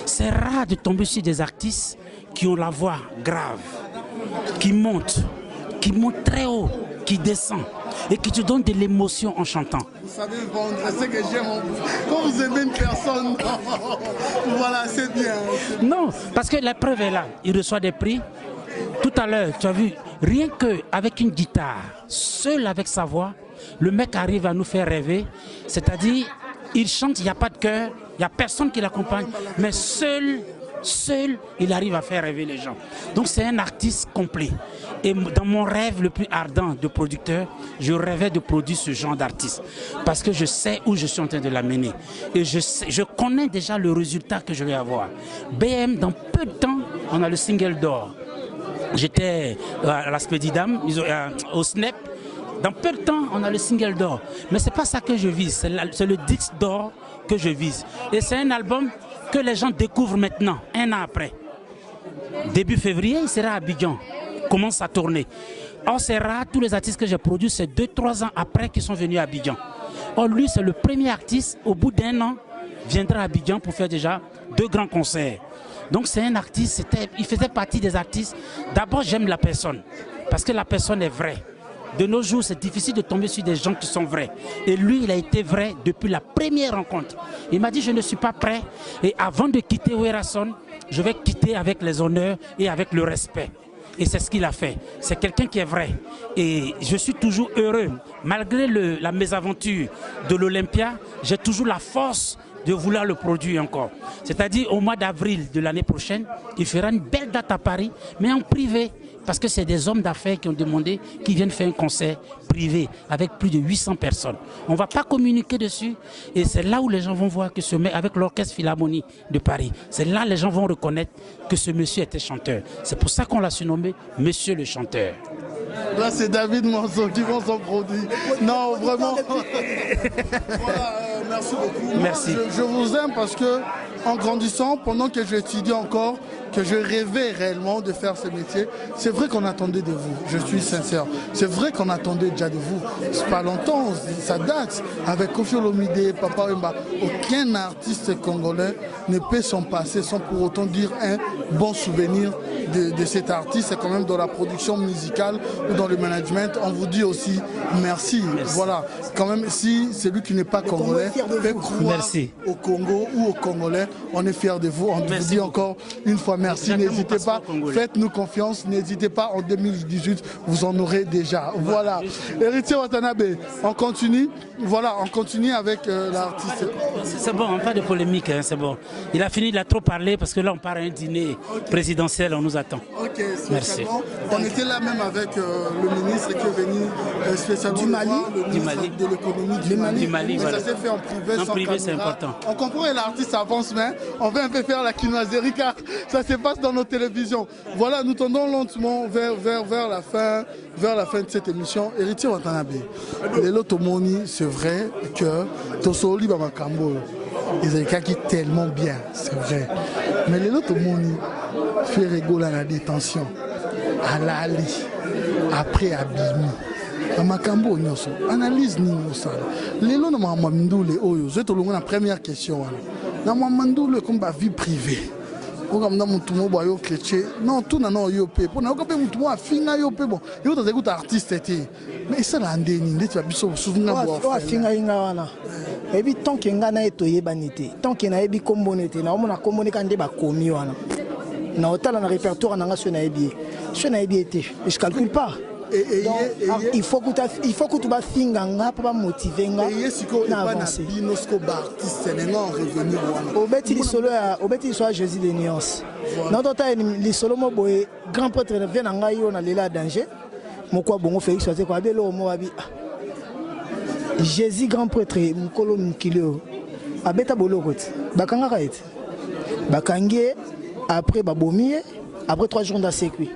C'est rare de tomber sur des artistes qui ont la voix grave, qui montent très haut, qui descend et qui te donne de l'émotion en chantant. Vous savez vendre, c'est que j'aime en vous. Quand vous aimez une personne, voilà, c'est bien. Non, parce que la preuve est là. Il reçoit des prix. Tout à l'heure, tu as vu, rien qu'avec une guitare, seul avec sa voix, le mec arrive à nous faire rêver. C'est-à-dire, il chante, il n'y a pas de chœur, il n'y a personne qui l'accompagne, mais seul, il arrive à faire rêver les gens. Donc c'est un artiste complet. Et dans mon rêve le plus ardent de producteur, je rêvais de produire ce genre d'artiste. Parce que je sais où je suis en train de l'amener. Et je connais déjà le résultat que je vais avoir. BM, dans peu de temps, on a le single d'or. J'étais à la Spédidam, au Snap. Dans peu de temps, on a le single d'or. Mais ce n'est pas ça que je vise. C'est le disque d'or que je vise. Et c'est un album que les gens découvrent maintenant, un an après. Début février, il sera à Abidjan. Commence à tourner. Or, c'est rare, tous les artistes que j'ai produits, c'est 2-3 ans après qu'ils sont venus à Abidjan. Or, lui, c'est le premier artiste, au bout d'un an, viendra à Abidjan pour faire déjà 2 grands concerts. Donc, c'est un artiste, il faisait partie des artistes. D'abord, j'aime la personne, parce que la personne est vraie. De nos jours, c'est difficile de tomber sur des gens qui sont vrais. Et lui, il a été vrai depuis la première rencontre. Il m'a dit, je ne suis pas prêt. Et avant de quitter Werason, je vais quitter avec les honneurs et avec le respect. Et c'est ce qu'il a fait. C'est quelqu'un qui est vrai. Et je suis toujours heureux. Malgré la mésaventure de l'Olympia, j'ai toujours la force de vouloir le produire encore. C'est-à-dire au mois d'avril de l'année prochaine, il fera une belle date à Paris, mais en privé. Parce que c'est des hommes d'affaires qui ont demandé qu'ils viennent faire un concert privé avec plus de 800 personnes. On ne va pas communiquer dessus. Et c'est là où les gens vont voir que ce mec, avec l'Orchestre Philharmonie de Paris, c'est là où les gens vont reconnaître que ce monsieur était chanteur. C'est pour ça qu'on l'a surnommé Monsieur le chanteur. Là, c'est David Manso qui vend son produit. Non, vraiment. Voilà, merci beaucoup. Merci. Moi, je vous aime parce que, en grandissant, pendant que j'étudiais encore, que je rêvais réellement de faire ce métier, c'est vrai qu'on attendait de vous. Je suis sincère. C'est vrai qu'on attendait déjà de vous. C'est pas longtemps, ça date. Avec Koffi Olomide, Papa Wemba, aucun artiste congolais ne peut s'en passer sans pour autant dire un bon souvenir de cet artiste. C'est quand même dans la production musicale ou dans le management. On vous dit aussi merci. Voilà. Quand même, si celui qui n'est pas congolais peut croire au Congo ou aux Congolais, on est fiers de vous. On vous dit encore une fois merci. N'hésitez pas, faites-nous confiance. N'hésitez pas, en 2018, vous en aurez déjà. Voilà. Héritier Watanabe, on continue. Voilà, on continue avec l'artiste. C'est bon, pas de polémique, hein, c'est bon. Il a fini, il a trop parlé parce que là on part à un dîner présidentiel, on nous attend. Ok, merci. On était là même avec le ministre qui est venu spécialement du Mali, le ministre de l'économie du Mali. Voilà. Ça s'est fait en privé, sans privé, c'est caméra. important. On comprend que l'artiste avance, mais on veut un peu faire la quinoiserie car ça se passe dans nos télévisions. Voilà, nous tendons lentement vers la fin de cette émission. Héritier Watanabe, les Lotomoni, c'est vrai que Tosoli Bamakambo, ils ont qui tellement bien, c'est vrai. Mais les Lotomoni fait rigoler à la détention, à l'ali, après Abimi. Amakambo nyoso analyse nini osala lelo na mamandule oyo zetolonga na première question wana na mamandule comme ba vie privée okamna mutu mo boyo chrétien non tout na no yo pe pona okape mutu mo afinga yo pe bon yo to zekuta artiste te mais ça la ndeni ndeti ba biso souvenir bo afinga inga wana ebi tant que nga na eto yebani te tant que na ebi kombone te na omona kombone kande ba komi wana na otala na répertoire na nga so na ebi te je calcule pas. Donc, il faut que tu vas finir pour va motiver na avancer. Obeti solo Jésus de nuance. Non tota les solo mo boy grand prêtre vient na yo na lela danger. Moko bongo Félix sote ko abelo mo abi. Jésus grand prêtre mukolo mukilio. Abeta boloko ti. Bakanga kaiti. Bakangie après babomié après 3 jours dans circuit.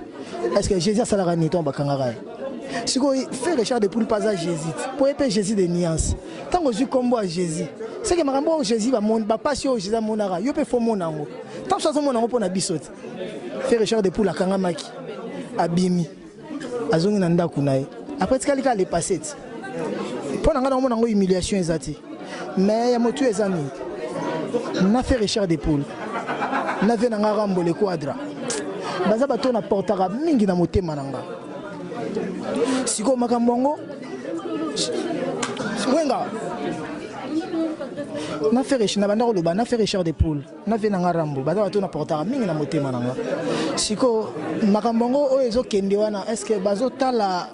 Est-ce que Jésus a ça la raniton bakanga si vous faites Richard de Poule pas à Jésus, pour être Jésus de nuance. Tant que je combo à Jésus, c'est que ma rambo Jésus va mon pas si Jésus à mon ara, yo peut faire mon ango. Tant que mon ango pour na bisot. Fait Richard de Poule à Kangamaki, Abimi, Azongi nanda kunae. Après ce qu'il a les passé. Pour n'anga mon ango humiliation ezati. Mais ya motu ezami. Na fait Richard de Poule. Na fait nanga rambo le quadra. Baza bato na portara mingi na motema nanga. Siko makambongo wenga na fait Richard na banda koloba na fait Richard de Poule na fait nanga rambo baza bato na portara mingi na motema nanga siko makambongo oyo ezokende wana est-ce que bazotala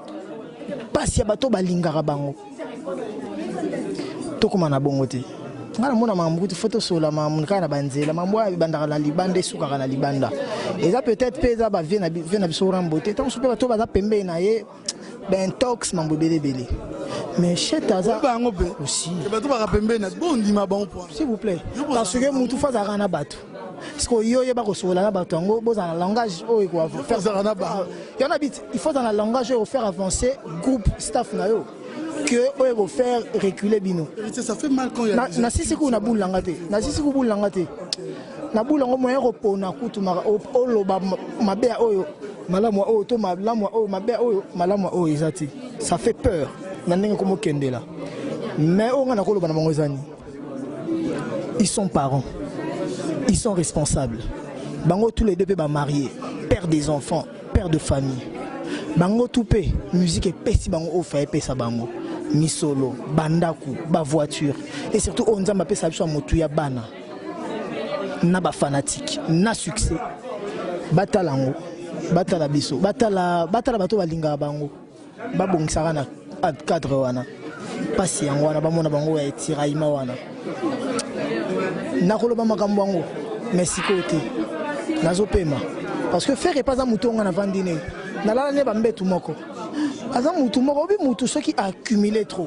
pasi ya bato balingaka bango tokoma na bongo te ngana mona makambo kuti photo sola mamuka na banzela mambo abandaka na libanda esukaka na libanda eza peut-être peza ba vie na biso rambo te tant soupe bato baza pembe na ye ben tox mambo belebele mais chez taza bango be aussi bato ba pembe na bondi ma bon point s'il vous plaît parce que mutu faza kana bato parce que yo yeba ko sola na bato ngo boza na langage oyo ko faire ça na ba y en a bit il faut dans la langage pour faire avancer groupe staff na yo que on va faire reculer bino. Ça fait mal quand il y a. Na sisi ku na boulangate. Na sisi ku boulangate. Na boulango moyen repos na kutu mara oloba mabe oyo malamu oyo to malamu oyo mabe oyo malamu oyo izati. Ça fait peur. Na ndenge komo kende là. Mais on a koloba na bango zani. Ils sont parents. Ils sont responsables. Bango tous les deux pe ba mariés, père des enfants, père de famille. Bango toupé, musique et pesi bango o fa pesa bango. Misolo, bandaku, ba voiture et surtout on nzamba pesa biso motu ya bana. Na ba fanatique, na succès. Batalango, batala biso, batala bato balinga bango. Ba bongisaka na cadre wana. Pasi yango wana ba mona bango ya tiraima wana. Na koloba makambo bango, merci côté. Nazo pema parce que faire pas za mutonga na vandine. Na la ne ba mbetu moko. Azam mutu moko bi mutu ceux qui accumulé trop.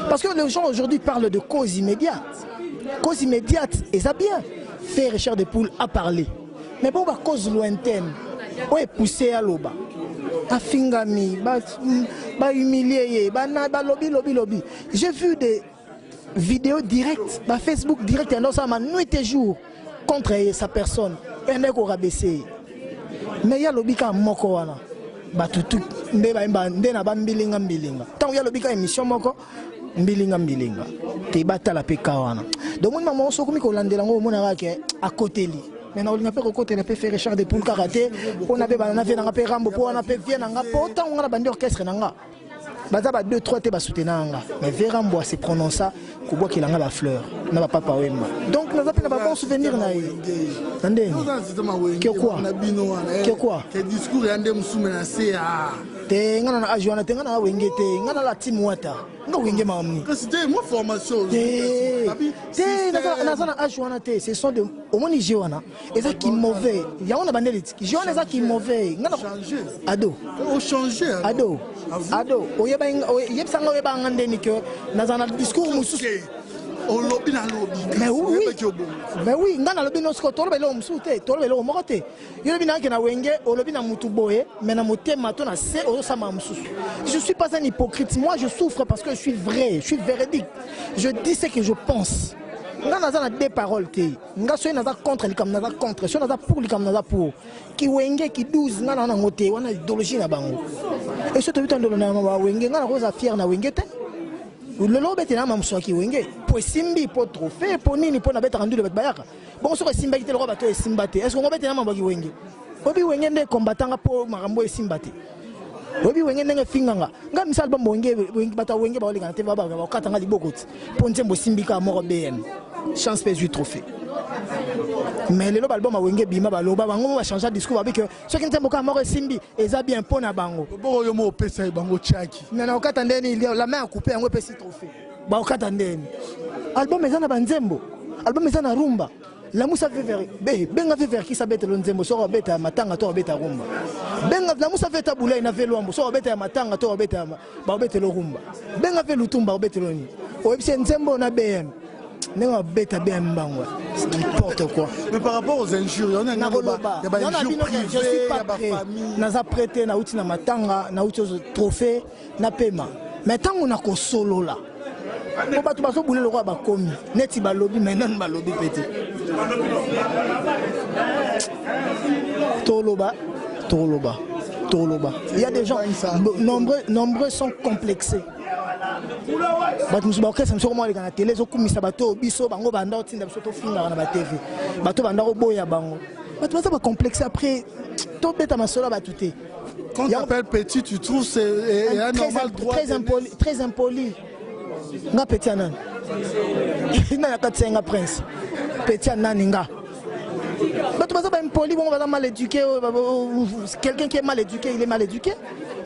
Parce que les gens aujourd'hui parlent de cause immédiate. Cause immédiate et ça bien. Faire Richard de Poule à parler. Mais bon ba cause lointaine. Ouais poussé à l'oba. afingami ba humilié ba lobby. J'ai vu des vidéos directes ba Facebook direct et ça ma nuit et jour contre sa personne et ne ko rabaisser mais ya lobby ka moko wana ba tutu nde na ba mbilinga tant ya lobby ka émission moko mbilinga te batala pe kawana donc moi maman sokomi ko landela ngo mona ke à côté li mais na olinga pe ko côté na pe faire Richard de Poul karaté on avait banana fait na pe rambo po na pe vie na nga po tant on a bandi orchestre na nga baza ba 2-3 te ba soutenir nga mais Verambo se prononça ko bois qu'il a la fleur na ba papa wema donc na zape na ba bon souvenir na ndeni que quoi que discours yande musume na CA te ngana na ajuana te ngana wenge te ngana la team wata nga wenge mamni que c'était moi formation te na ajuana te ce sont de au moins Nigeria et ça qui mauvais ya on a bandeli Nigeria ça qui mauvais ngana ado au changer ado oyeba yebsanga oyeba ngandeni que na zana discours mususu mais oui ngana lobi no sko tolo belo msute tolo belo mokote yo lobi na ke na wenge o lobi na mutu boye mais na motema to na se o sama msusu je suis pas un hypocrite moi je souffre parce que je suis vrai je suis véridique je dis ce que je pense ngana zana deux paroles te nga so na za contre li comme na za contre so na za pour li comme na za pour ki wenge ki 12 ngana na ngote wana idéologie na bango et so to bitando na ma wenge ngana ko za fier na wenge te le lobete na mamso ki wenge po simbi po trophée po nini po na beta rendu le bayaka bon so ko simba ki te le robato e simba te est-ce qu'on ngobete na mambo ki wenge obi wenge nde combattant po marambo e simba te obi wenge ndenge finganga nga misal ba wenge bata wenge ba olinga te ba katanga libokoti po nzembo simbika moko BM chance pèse du trophée mais le album a wenge bima ba loba bango ba changer discours avec que ce qui nzembo ka moko simbi eza bien po na bango bo yo mo pesa bango chaki na okata ndeni la main a coupé yango pesi trophée ba okata ndeni album eza na banzembo album eza na rumba la musa veveri benga veveri ki sabete lo nzembo so beta matanga to beta rumba benga la musa veta bulai na velombo so beta matanga to beta ba beta lo rumba benga ve lutumba beta lo ni o ebise nzembo na BM n'est bête bien bango n'importe quoi mais par rapport aux injures on a injures privées je suis pas prêt naza prêté na uti na matanga na uti trophée na pema mais tant on a ko solo là ko ba to ba so bule le roi ba komi neti ba lobby mais non ba lobby petit toloba il y a des gens nombreux sont complexés bato musu bakesa msoko mwa leka na télé zokumisa bato biso bango banda otinda biso tofinga na ba TV bato banda oboya bango bato baza ba complexe après to beta masolo ba tuté quand tu appelles petit tu trouves c'est un normal droit très impoli nga petit anan na katsenga prince petit anan nga bato baza ba impoli bon baza mal éduqué quelqu'un qui est mal éduqué il est mal éduqué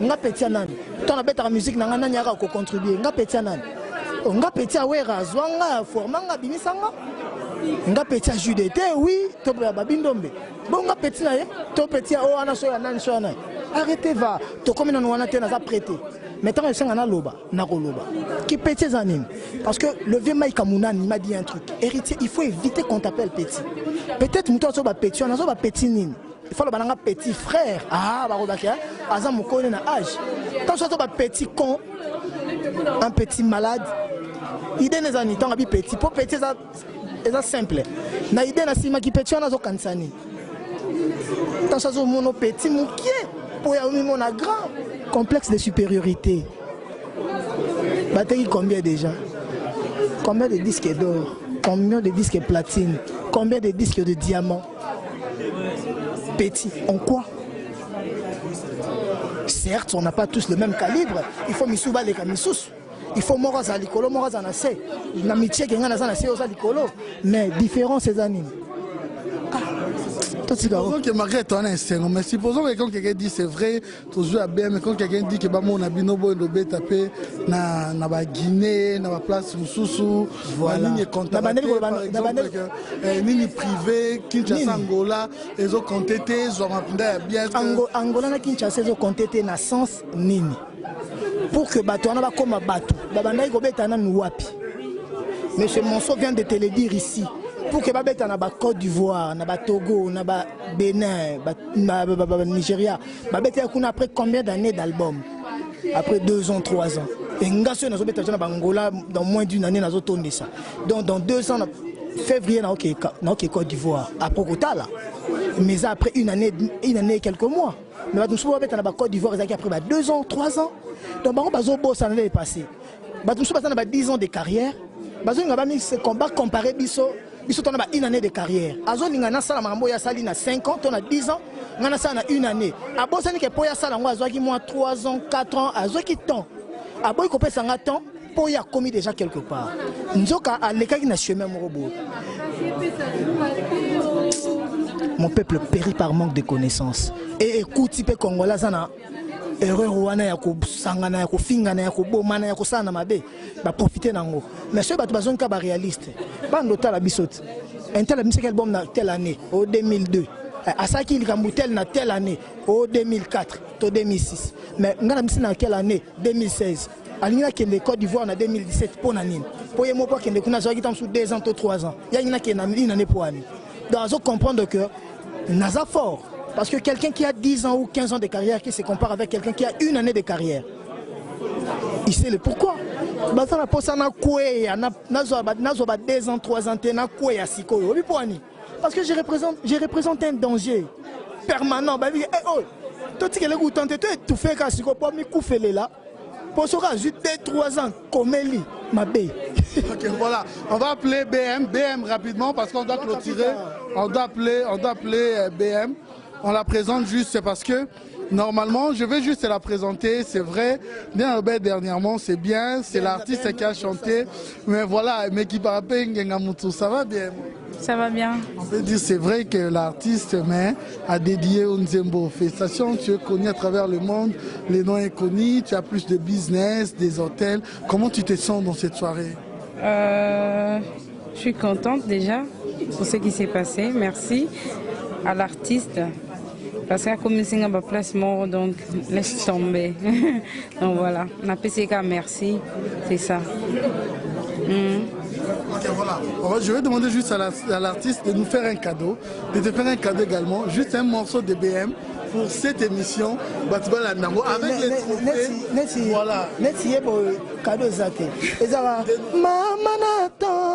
nga petit anan ton abeta musique na nga nani aka ko contribuer nga petit anan nga petit awera zwanga formanga bimisanga nga petit a jude te oui to ba bindombe bon nga petit na ye to petit o ana so ya nani so na arrêtez va to comme non wana te na za prêter maintenant je sanga na loba na ko loba qui petit zanine parce que le vieux Mike Amunani m'a dit un truc héritier il faut éviter qu'on t'appelle petit peut-être muto so ba petit on a so ba petit nini il faut le bananga petit frère ba robaka aza mokone na âge tant so ba petit con un petit malade idée les années tant abi petit pour petit ça simple na idée na sima ki petit on a zo kansani tant so mono petit mukie pour ya mon grand complexe de supériorité batterie combien déjà combien de disques d'or combien de disques platine combien de disques de diamant petit en quoi certes on n'a pas tous le même calibre il faut misuba les kamisous il faut moraza likolo moraza na se na mitie kenga na sana se oza likolo mais différents ces animes supposons que Margaret on a un scénario, mais supposons que quand quelqu'un dit c'est vrai, toujours à BM, mais quand quelqu'un dit que on a binobo et l'obé tapé na ba Guinée, na ba place Moussoussou, voilà. Ligne comptable, par exemple, ligne privée, Kinshasa Angola, ils ont compté, ils ont bien. Angola na Kinshasa ils ont compté na sens nini. Pour que bateau on a comme bateau, babanda ko beta na wapi. Monsieur Monceau vient de te le dire ici. pour que babeta na ba Côte d'Ivoire, na ba Togo, na ba Bénin, na Nigeria, babeta kuna après combien d'années d'album? Après 2 ans, 3 ans. Et ngaso na zobeta na Angola dans moins d'une année na zotonde ça. Donc dans 2 ans février na OK Côte d'Ivoire après Kotala. Mais ça après une année et quelques mois. Mais ba tout babeta na ba Côte d'Ivoire ça après 2 ans, 3 ans. Donc bango bazo boss ça l'année passée. Ba tout babeta na 10 ans de carrière. Bazo ngaba mi ce combat comparer biso on a une année de carrière. Azo lingana sala makambo ya sali na 5 ans, on a 10 ans, ngana sala na une année. Abosani ke po ya sala ngo azo ki moi 3 ans, 4 ans, azo ki temps. Aboy ko pesa nga temps po ya commis déjà quelque part. Nzoka aleka ki na chemin mo robo. Mon peuple périt par manque de connaissances. Et écoute type congolais sana erreur wana ya ko sangana ya ko fingana ya ko bomana ya ko sana mabe ba profiter nango. Mais ceux bato bazon ka ba réaliste. Bando tala bisote. Un tel musique album na telle année au 2002. Asaki likambutel na telle année au 2004 to 2006. Mais ngana musique na quelle année 2016. Alina qui est Côte d'Ivoire en 2017 pour nanine. Pour yemo pas qui est kuna zoki tam sous 2 ans ou 3 ans. Ya ngina qui est na une année pour année. Donc azo comprendre que naza fort. Parce que quelqu'un qui a 10 ans ou 15 ans de carrière qui se compare avec quelqu'un qui a une année de carrière. Il sait le pourquoi. Parce que je représente un danger permanent. Toi, tu tout fait quand tu es là. Pour ce cas, 2-3 ans, comme elle, ma belle. Ok, voilà. On va appeler BM rapidement parce qu'on doit clôturer. On doit appeler BM. On la présente juste, c'est parce que normalement, je vais juste la présenter, c'est vrai. Bien Robert dernièrement, c'est bien, c'est l'artiste qui a chanté. Mais voilà, mais qui parle Ngengamutu, ça va bien? Ça va bien. On peut dire c'est vrai que l'artiste a dédié Nzembo. Félicitations, tu es connu à travers le monde, les noms sont connus, tu as plus de business, des hôtels. Comment tu te sens dans cette soirée? Je suis contente déjà pour ce qui s'est passé. Merci à l'artiste. Parce qu'à commencer à ma place mort, donc laisse tomber. Donc voilà, on a PCK, merci, c'est ça. Ok, voilà. Je vais demander juste à l'artiste de nous faire un cadeau, de te faire un cadeau également, juste un morceau de BM pour cette émission. Avec les trophées. Voilà. Merci pour le cadeau Zate. Maman Nathan,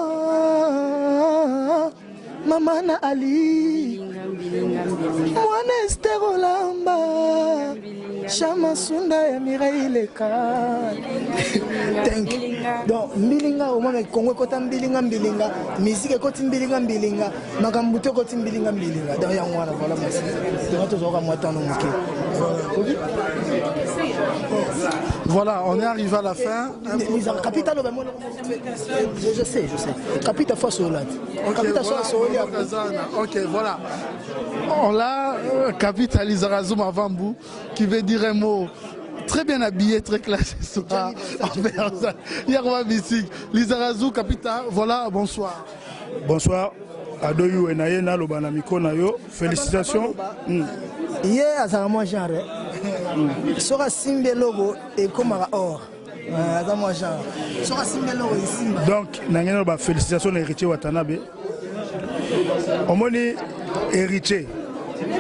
Maman Ali. Mwana Esther Olamba Chama Sunda ya Mireille Leka. Thank you. Donc mbilinga au moins Congo kota mbilinga musique kota mbilinga makambuto kota mbilinga donc ya ngwana voilà merci donc tozoka mwatano moke. Voilà, on est arrivé à la fin. Capital je sais. Capital fois Solat. Capital fois Solat. Ok, voilà. On l'a Capital Lizarazoum Avambou qui veut dire un mot très bien habillé, très classé. Yarwa Bissik, Lizarazoum Capital, voilà, bonsoir. Bonsoir. Adoyou Enayena Lobanamiko Nayo, félicitations. Hier, à moi genre. Sera Simbe logo et comme or. Donc, Nangena félicitations héritier Watanabe. Omoni héritier,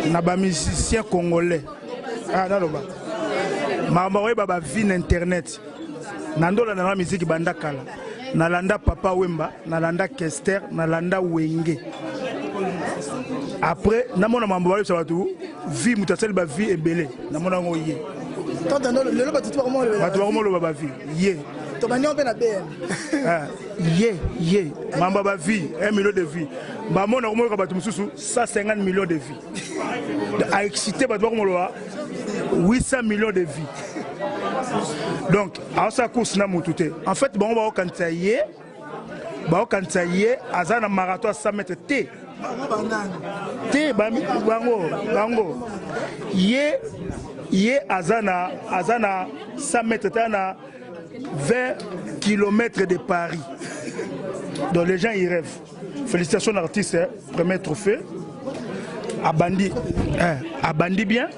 naba musicien congolais. Ah, naloba. Mama baba vie internet. Nandola na musique bandakala. Nalanda Papa Wemba, nalanda Kester, nalanda Wenge. Après, namona mambo wale sabatu, vie mutasel ba vie ebele. Namona ngoye. Le batu vraiment le baba vie. Ye. To banyo pe na BM. Ah, ye. Mamba ba vie, 1 million de vie. Ba mona ko batu mususu 150 millions de vie. A excité batu ko moloa 800 millions de vie. Donc, à sa course na mutute. En fait, bon ba okantaye azana marathon 100 mètres T. T bango. Ye azana 100 mètres tana 20 km de Paris. Donc les gens y rêvent. Félicitations l'artiste, premier trophée. Abandi bien.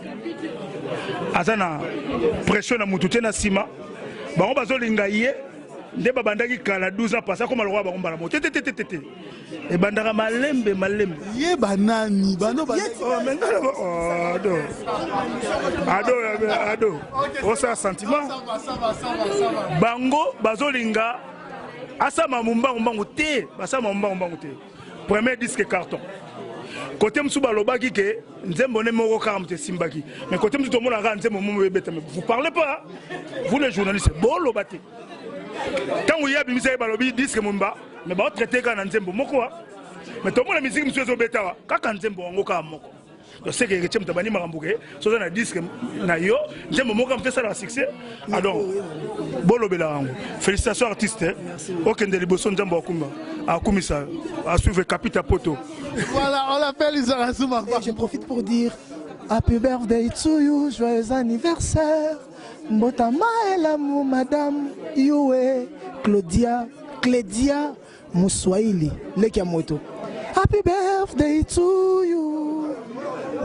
Azana pression na mutute na sima. Bango bazolinga ye nde babandaki kala 12 ans passé comme le roi bakombala mo tete e bandaka malembe ye banani bano ado osa sentiment bango bazolinga asama mumbangu te basama mumbangu te premier disque carton côté msu balobaki ke nzembo ne moko kaka mte simbaki mais côté msu tomona ka nzembo momo beta mais vous parlez pas vous les journalistes bolo te quand vous y a bimisa balobi disque mumba mais ba traiter ka na nzembo moko wa mais tomona musique msu zo beta wa kaka nzembo ngo ka moko je sais que les gens tabani marambuke so na disque na yo nzembo moko mte ça la succès alors bolo belango félicitations artistes okende liboso nzembo akumba akumisa à suivre Capita Poto. Voilà, on l'appelle Isara Souma. Je profite pour dire Happy birthday to you, joyeux anniversaire. Mbotama et l'amour, madame Yue Clédia Mouswaili, Lekiamoto. Happy birthday to you.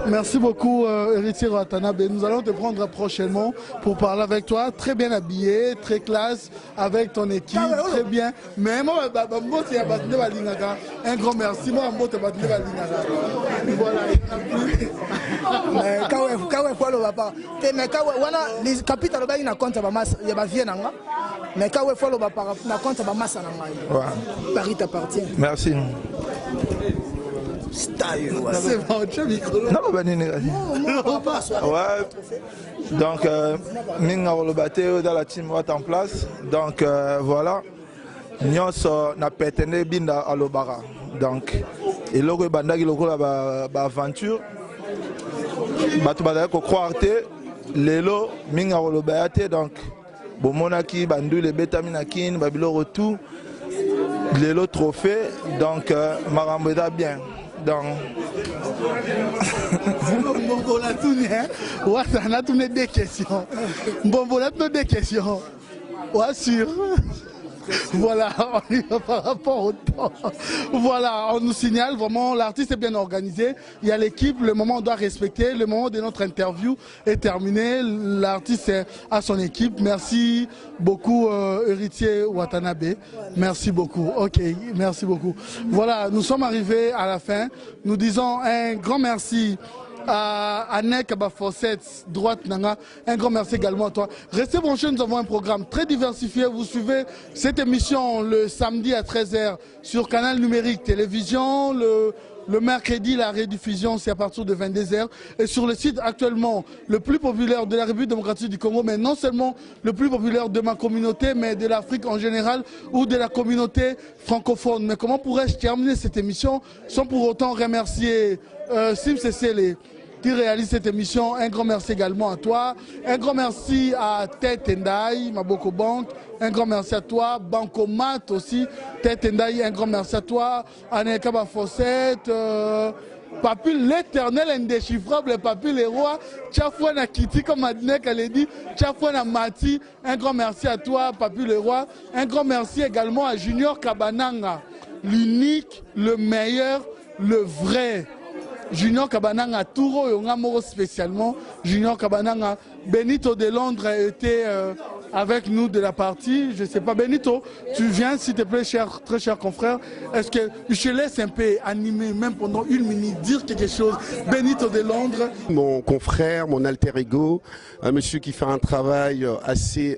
Merci beaucoup, Héritier Watanabe. Nous allons te prendre prochainement pour parler avec toi. Très bien habillé, très classe, avec ton équipe, très bien. Mais moi, un grand merci. Moi, voilà. Les capitales na compte ba massa ya ba vienanga mais quand il faut le na compte ba massa na ngai Paris t'appartient. Merci. C'est bon, tu as micro. Non, ouais. Donc, Minga Rolobate dans la team est en place. Donc, voilà. Nous avons pété Binda à l'Obara. Donc, et là, il y a une aventure. Tu vas croire que Lelo, Minga Rolobate. Donc, Bomonaki, Bandu, les Bétaminakin, Babilo Retour. Lelo trophée. Donc, Marambeda bien. Donc, on a tourné, on a tourné des questions. Bon, on a tourné des questions. Ouais, sûr. Voilà, on y va par rapport au temps. Voilà, on nous signale vraiment, l'artiste est bien organisé. Il y a l'équipe, le moment on doit respecter. Le moment de notre interview est terminé. L'artiste est à son équipe. Merci beaucoup, Héritier Watanabe. Merci beaucoup. Ok, merci beaucoup. Voilà, nous sommes arrivés à la fin. Nous disons un grand merci à Anek Abafosset, droite Nanga. Un grand merci également à toi. Restez branchés, nous avons un programme très diversifié. Vous suivez cette émission le samedi à 13h sur Canal Numérique Télévision. Le mercredi, la rediffusion, c'est à partir de 22h. Et sur le site actuellement, le plus populaire de la République démocratique du Congo, mais non seulement le plus populaire de ma communauté, mais de l'Afrique en général ou de la communauté francophone. Mais comment pourrais-je terminer cette émission sans pour autant remercier Sim Cessele qui réalise cette émission. Un grand merci également à toi. Un grand merci à Tête Tendai, Maboko Bank. Un grand merci à toi. Bancomat aussi. Tête Tendai, un grand merci à toi. Aneka Bafosset. Papule l'éternel indéchiffrable, Papule le roi. Tchafouana Kiti, comme Adnek a dit. Tchafouana Mati. Un grand merci à toi, Papule le roi. Un grand merci également à Junior Kabananga. L'unique, le meilleur, le vrai. Junior Kabananga Touro et Ongamoro spécialement. Junior Kabananga, Benito de Londres a été avec nous de la partie. Je ne sais pas, Benito, tu viens s'il te plaît, très cher confrère. Est-ce que je te laisse un peu animer, même pendant une minute, dire quelque chose. Benito de Londres. Mon confrère, mon alter ego, un monsieur qui fait un travail assez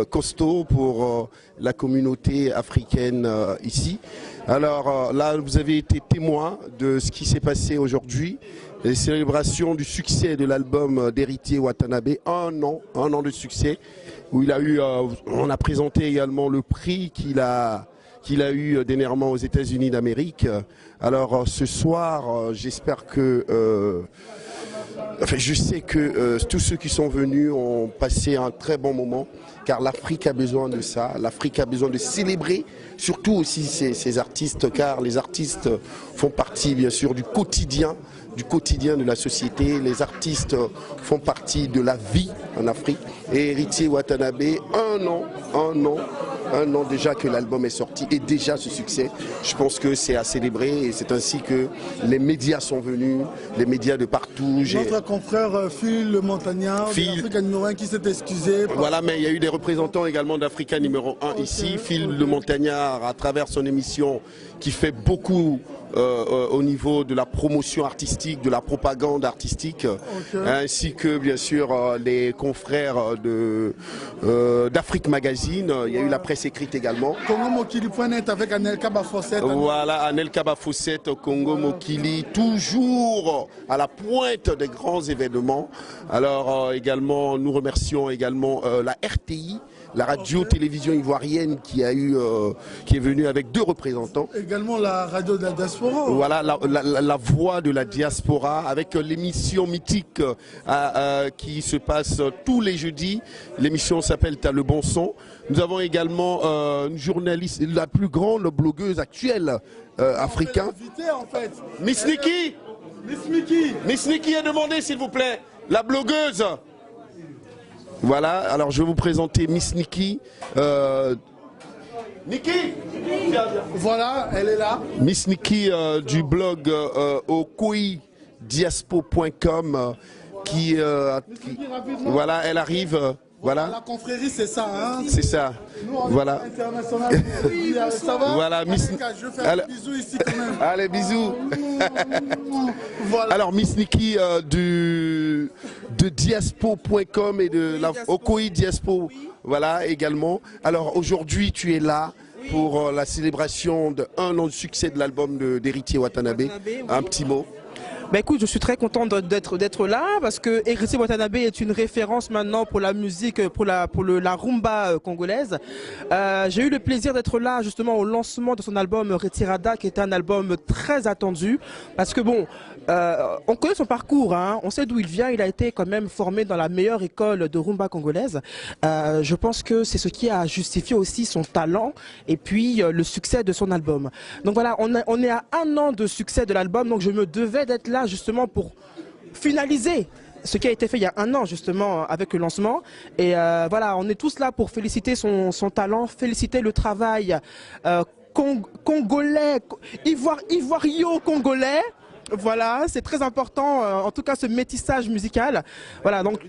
costaud pour la communauté africaine ici. Alors là, vous avez été témoin de ce qui s'est passé aujourd'hui, les célébrations du succès de l'album d'Héritier Watanabe, un an de succès, où il a eu, on a présenté également le prix qu'il a eu dernièrement aux États-Unis d'Amérique. Alors ce soir, j'espère que... Enfin, je sais que tous ceux qui sont venus ont passé un très bon moment, car l'Afrique a besoin de ça. L'Afrique a besoin de célébrer, surtout aussi ces artistes, car les artistes font partie bien sûr du quotidien de la société. Les artistes font partie de la vie en Afrique. Et Héritier Watanabe, un an un an déjà que l'album est sorti et déjà ce succès. Je pense que c'est à célébrer et c'est ainsi que les médias sont venus, les médias de partout. Notre confrère Phil Le Montagnard, Africa numéro 1 qui s'est excusé. Voilà, mais il y a eu des représentants également d'Africa numéro 1 ici. Phil Le Montagnard, à travers son émission, qui fait beaucoup au niveau de la promotion artistique, de la propagande artistique, ainsi que bien sûr les confrères d'Afrique Magazine. Il y a eu la presse écrite également. Congo Mokili.net avec Anelka Bafosset. Voilà, Anelka Bafosset, Congo Mokili, toujours à la pointe des grands événements. Alors également, nous remercions également la RTI, la radio-télévision ivoirienne qui est venue avec 2 représentants. Également la radio de la diaspora. Voilà, la voix de la diaspora avec l'émission mythique qui se passe tous les jeudis. L'émission s'appelle T'as le bon son. Nous avons également une journaliste, la plus grande blogueuse actuelle africaine. En fait. Miss Nikki. Miss Nikki est demandée s'il vous plaît. La blogueuse. Voilà, alors je vais vous présenter Miss Nikki. Nikki. Voilà, elle est là. Miss Nikki du blog okoidiaspo.com voilà, elle arrive. Voilà. La confrérie, c'est ça, hein? C'est ça. Nous, on voilà. International. Ça va? Voilà, Miss. Je vais faire un bisou ici quand même. Allez, bisous. Voilà. Alors, Miss Nikki de diaspo.com et de la Okoi Diaspo, voilà également. Alors, aujourd'hui, tu es là pour la célébration d'1 an de succès de l'album d'Héritier Watanabe. Un petit mot. Bah écoute, je suis très content d'être là parce que Héritier Watanabe est une référence maintenant pour la musique, pour la rumba congolaise. J'ai eu le plaisir d'être là justement au lancement de son album Retirada, qui est un album très attendu parce que bon, on connaît son parcours, hein, on sait d'où il vient. Il a été quand même formé dans la meilleure école de rumba congolaise. Je pense que c'est ce qui a justifié aussi son talent et puis le succès de son album. Donc voilà, on est à 1 an de succès de l'album, donc je me devais d'être là justement pour finaliser ce qui a été fait il y a 1 an justement avec le lancement. Et voilà, on est tous là pour féliciter son talent, féliciter le travail congolais, ivoirio-congolais. Voilà, c'est très important, en tout cas ce métissage musical. Voilà, donc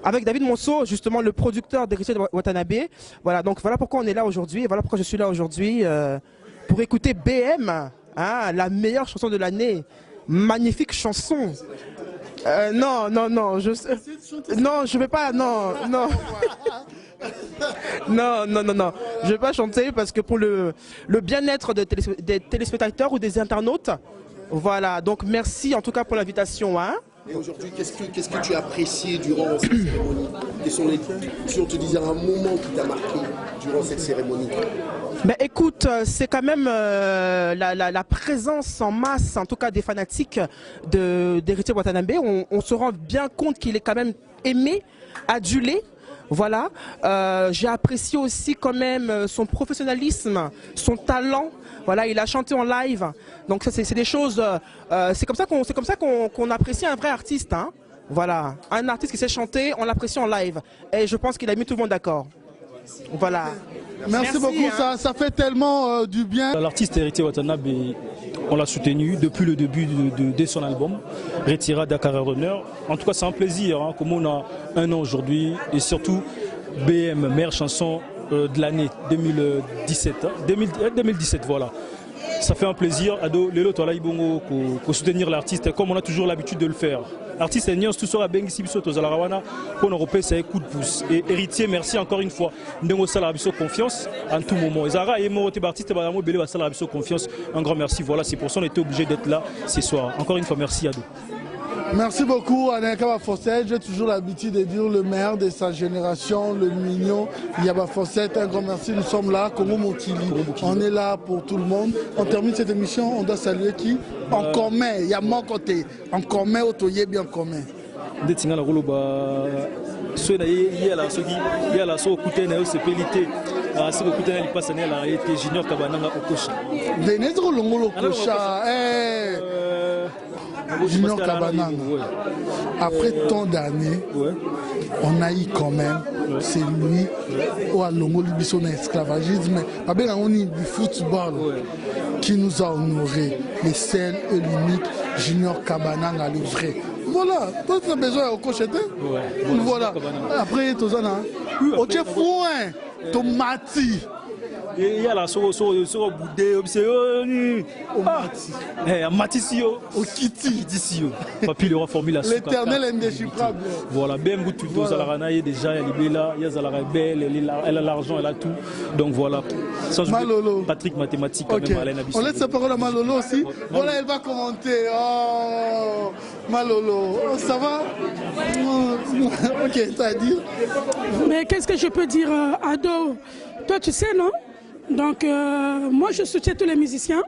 avec David Monceau, justement le producteur d'Héritier Watanabe. Voilà, donc voilà pourquoi on est là aujourd'hui. Et voilà pourquoi je suis là aujourd'hui pour écouter BM, hein, la meilleure chanson de l'année. Magnifique chanson. Non, je vais pas, non. Non, je vais pas chanter parce que pour le bien-être des téléspectateurs ou des internautes. Voilà, donc merci en tout cas pour l'invitation. Hein. Et aujourd'hui, qu'est-ce que tu as apprécié durant cette cérémonie? Quels sont si on te disait un moment qui t'a marqué durant cette cérémonie? Ben écoute, c'est quand même la présence en masse, en tout cas des fanatiques d'Héritier Watanabe. On se rend bien compte qu'il est quand même aimé, adulé. Voilà, j'ai apprécié aussi quand même son professionnalisme, son talent. Voilà, il a chanté en live, donc ça c'est des choses. C'est comme ça qu'on apprécie un vrai artiste. Hein. Voilà, un artiste qui sait chanter, on l'apprécie en live, et je pense qu'il a mis tout le monde d'accord. Voilà. Merci beaucoup, hein. ça fait tellement du bien. L'artiste Héritier Watanabe, on l'a soutenu depuis le début de son album, Retira Dakar Runner. En tout cas, c'est un plaisir, hein, comme on a 1 an aujourd'hui, et surtout BM, meilleure chanson de l'année 2017. 2017, voilà. Ça fait un plaisir, Ado, Lelo Toala Ibongo, pour soutenir l'artiste, comme on a toujours l'habitude de le faire. L'artiste est tout sera Bengi Sibiso Tozalarawana, pour nous repérer, c'est un coup de pouce. Et Héritier, merci encore une fois. Ndengo Salarabiso confiance en tout moment. Zara et Moroté Bartiste, Badamo Bele Salarabiso confiance. Un grand merci. Voilà, c'est pour ça qu'on était obligé d'être là ce soir. Encore une fois, merci Ado. Merci beaucoup, Anelka Bafosset. J'ai toujours l'habitude de dire le maire de sa génération, le mignon, Yaba Fosset. Un grand merci, nous sommes là, Congo Mokili. On est là pour tout le monde. On termine cette émission, on doit saluer qui? En commun, il y a mon côté. En commun, Otoye bien en commun. Detinga la roloba, soit il y a la sogi, il y a la so écouter na osepelité. Ah, c'est écouter na lipasse na la été junior kabananga okosha. Venez de longolo okosha. Junior Kabananga. Après tant d'années, on a eu quand même, c'est lui, au Alongo Libiso dans l'esclavagisme, on a du football qui nous a honoré, les seul et l'unique Junior Kabananga, le vrai. Voilà, toi tu as besoin de cocheter. Voilà. Après, tu as un foin, tomati. Il y a la soro boudé, Matisio, au Kitty, Papi le roi formule la l'éternel indéchiffrable. Voilà, bien beaucoup de Zalarana, il y a déjà, elle est là, il y a Zalara belle, elle a l'argent, elle a tout. Donc voilà, sans Malolo. Patrick mathématique, Okay. On laisse sa parole à Malolo aussi. Voilà, elle va commenter. Oh, Malolo, ça va? Ok, t'as à dire. Mais qu'est-ce que je peux dire, Ado? Toi, tu sais, non? Donc, moi, je soutiens tous les musiciens.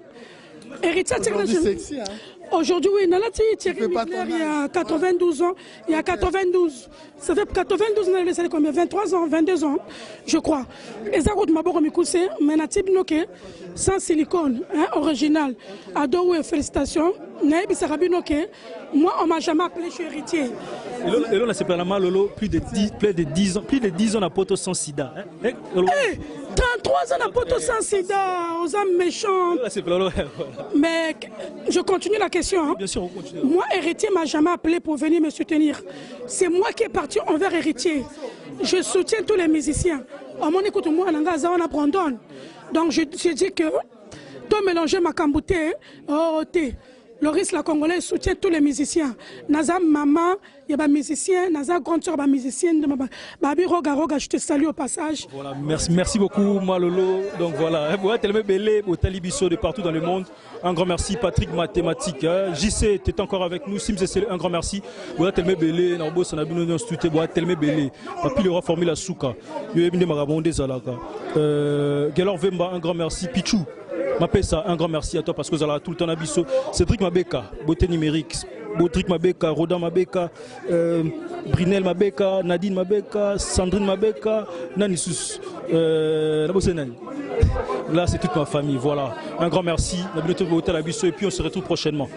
Héritier sexy, hein? Aujourd'hui, oui, Nalati Thierry Mugler, il y a 92 ans. Il y a 92. Ça fait 92 ans, ça fait combien? 23 ans, 22 ans, je crois. Et ça, quand Maboro Mikuse, mais Natib Noke, sans silicone, hein, original. Ado, félicitations. Naïb Sarabi Noke, moi, on m'a jamais appelé, je suis héritier. Et là, c'est pas la mal, Lolo, plus de 10 ans à Poto sans sida. Hey, 33 ans à Poto sans sida, aux âmes méchantes. Mais je continue la question. Hein. Bien sûr, on continue. Moi, héritier m'a jamais appelé pour venir me soutenir. C'est moi qui est parti envers héritier. Je soutiens tous les musiciens. On m'en écoute, moi, on abandonne. Donc, je dis que, toi, mélanger ma cambouté, Loris la Congolaise soutient tous les musiciens. Naza maman, il y a des musiciens, Naza grande soeur, des musicienne. Babi Roga, je te salue au passage. Voilà, merci beaucoup Malolo. Donc voilà, vous êtes tellement belle, au Talibiso de partout dans le monde. Un grand merci Patrick Mathématique. JC, tu es encore avec nous. Sim, c'est un grand merci. Vous êtes tellement belle, Narbo Sanabino dans studio, vous êtes tellement belle. Papi le roi formule la souka. Vous êtes bien marabondé Zalaka. Gelor Vemba, un grand merci. Pichou. Mapesa, un grand merci à toi parce que vous avez tout le temps abisso. Cédric Mabeka, beauté numérique. Cédric Mabeka, Rodan Mabeka, Brinel Mabeka, Nadine Mabeka, Sandrine Mabeka, Nanissus. Là, c'est toute ma famille. Voilà. Un grand merci. Et puis on se retrouve prochainement.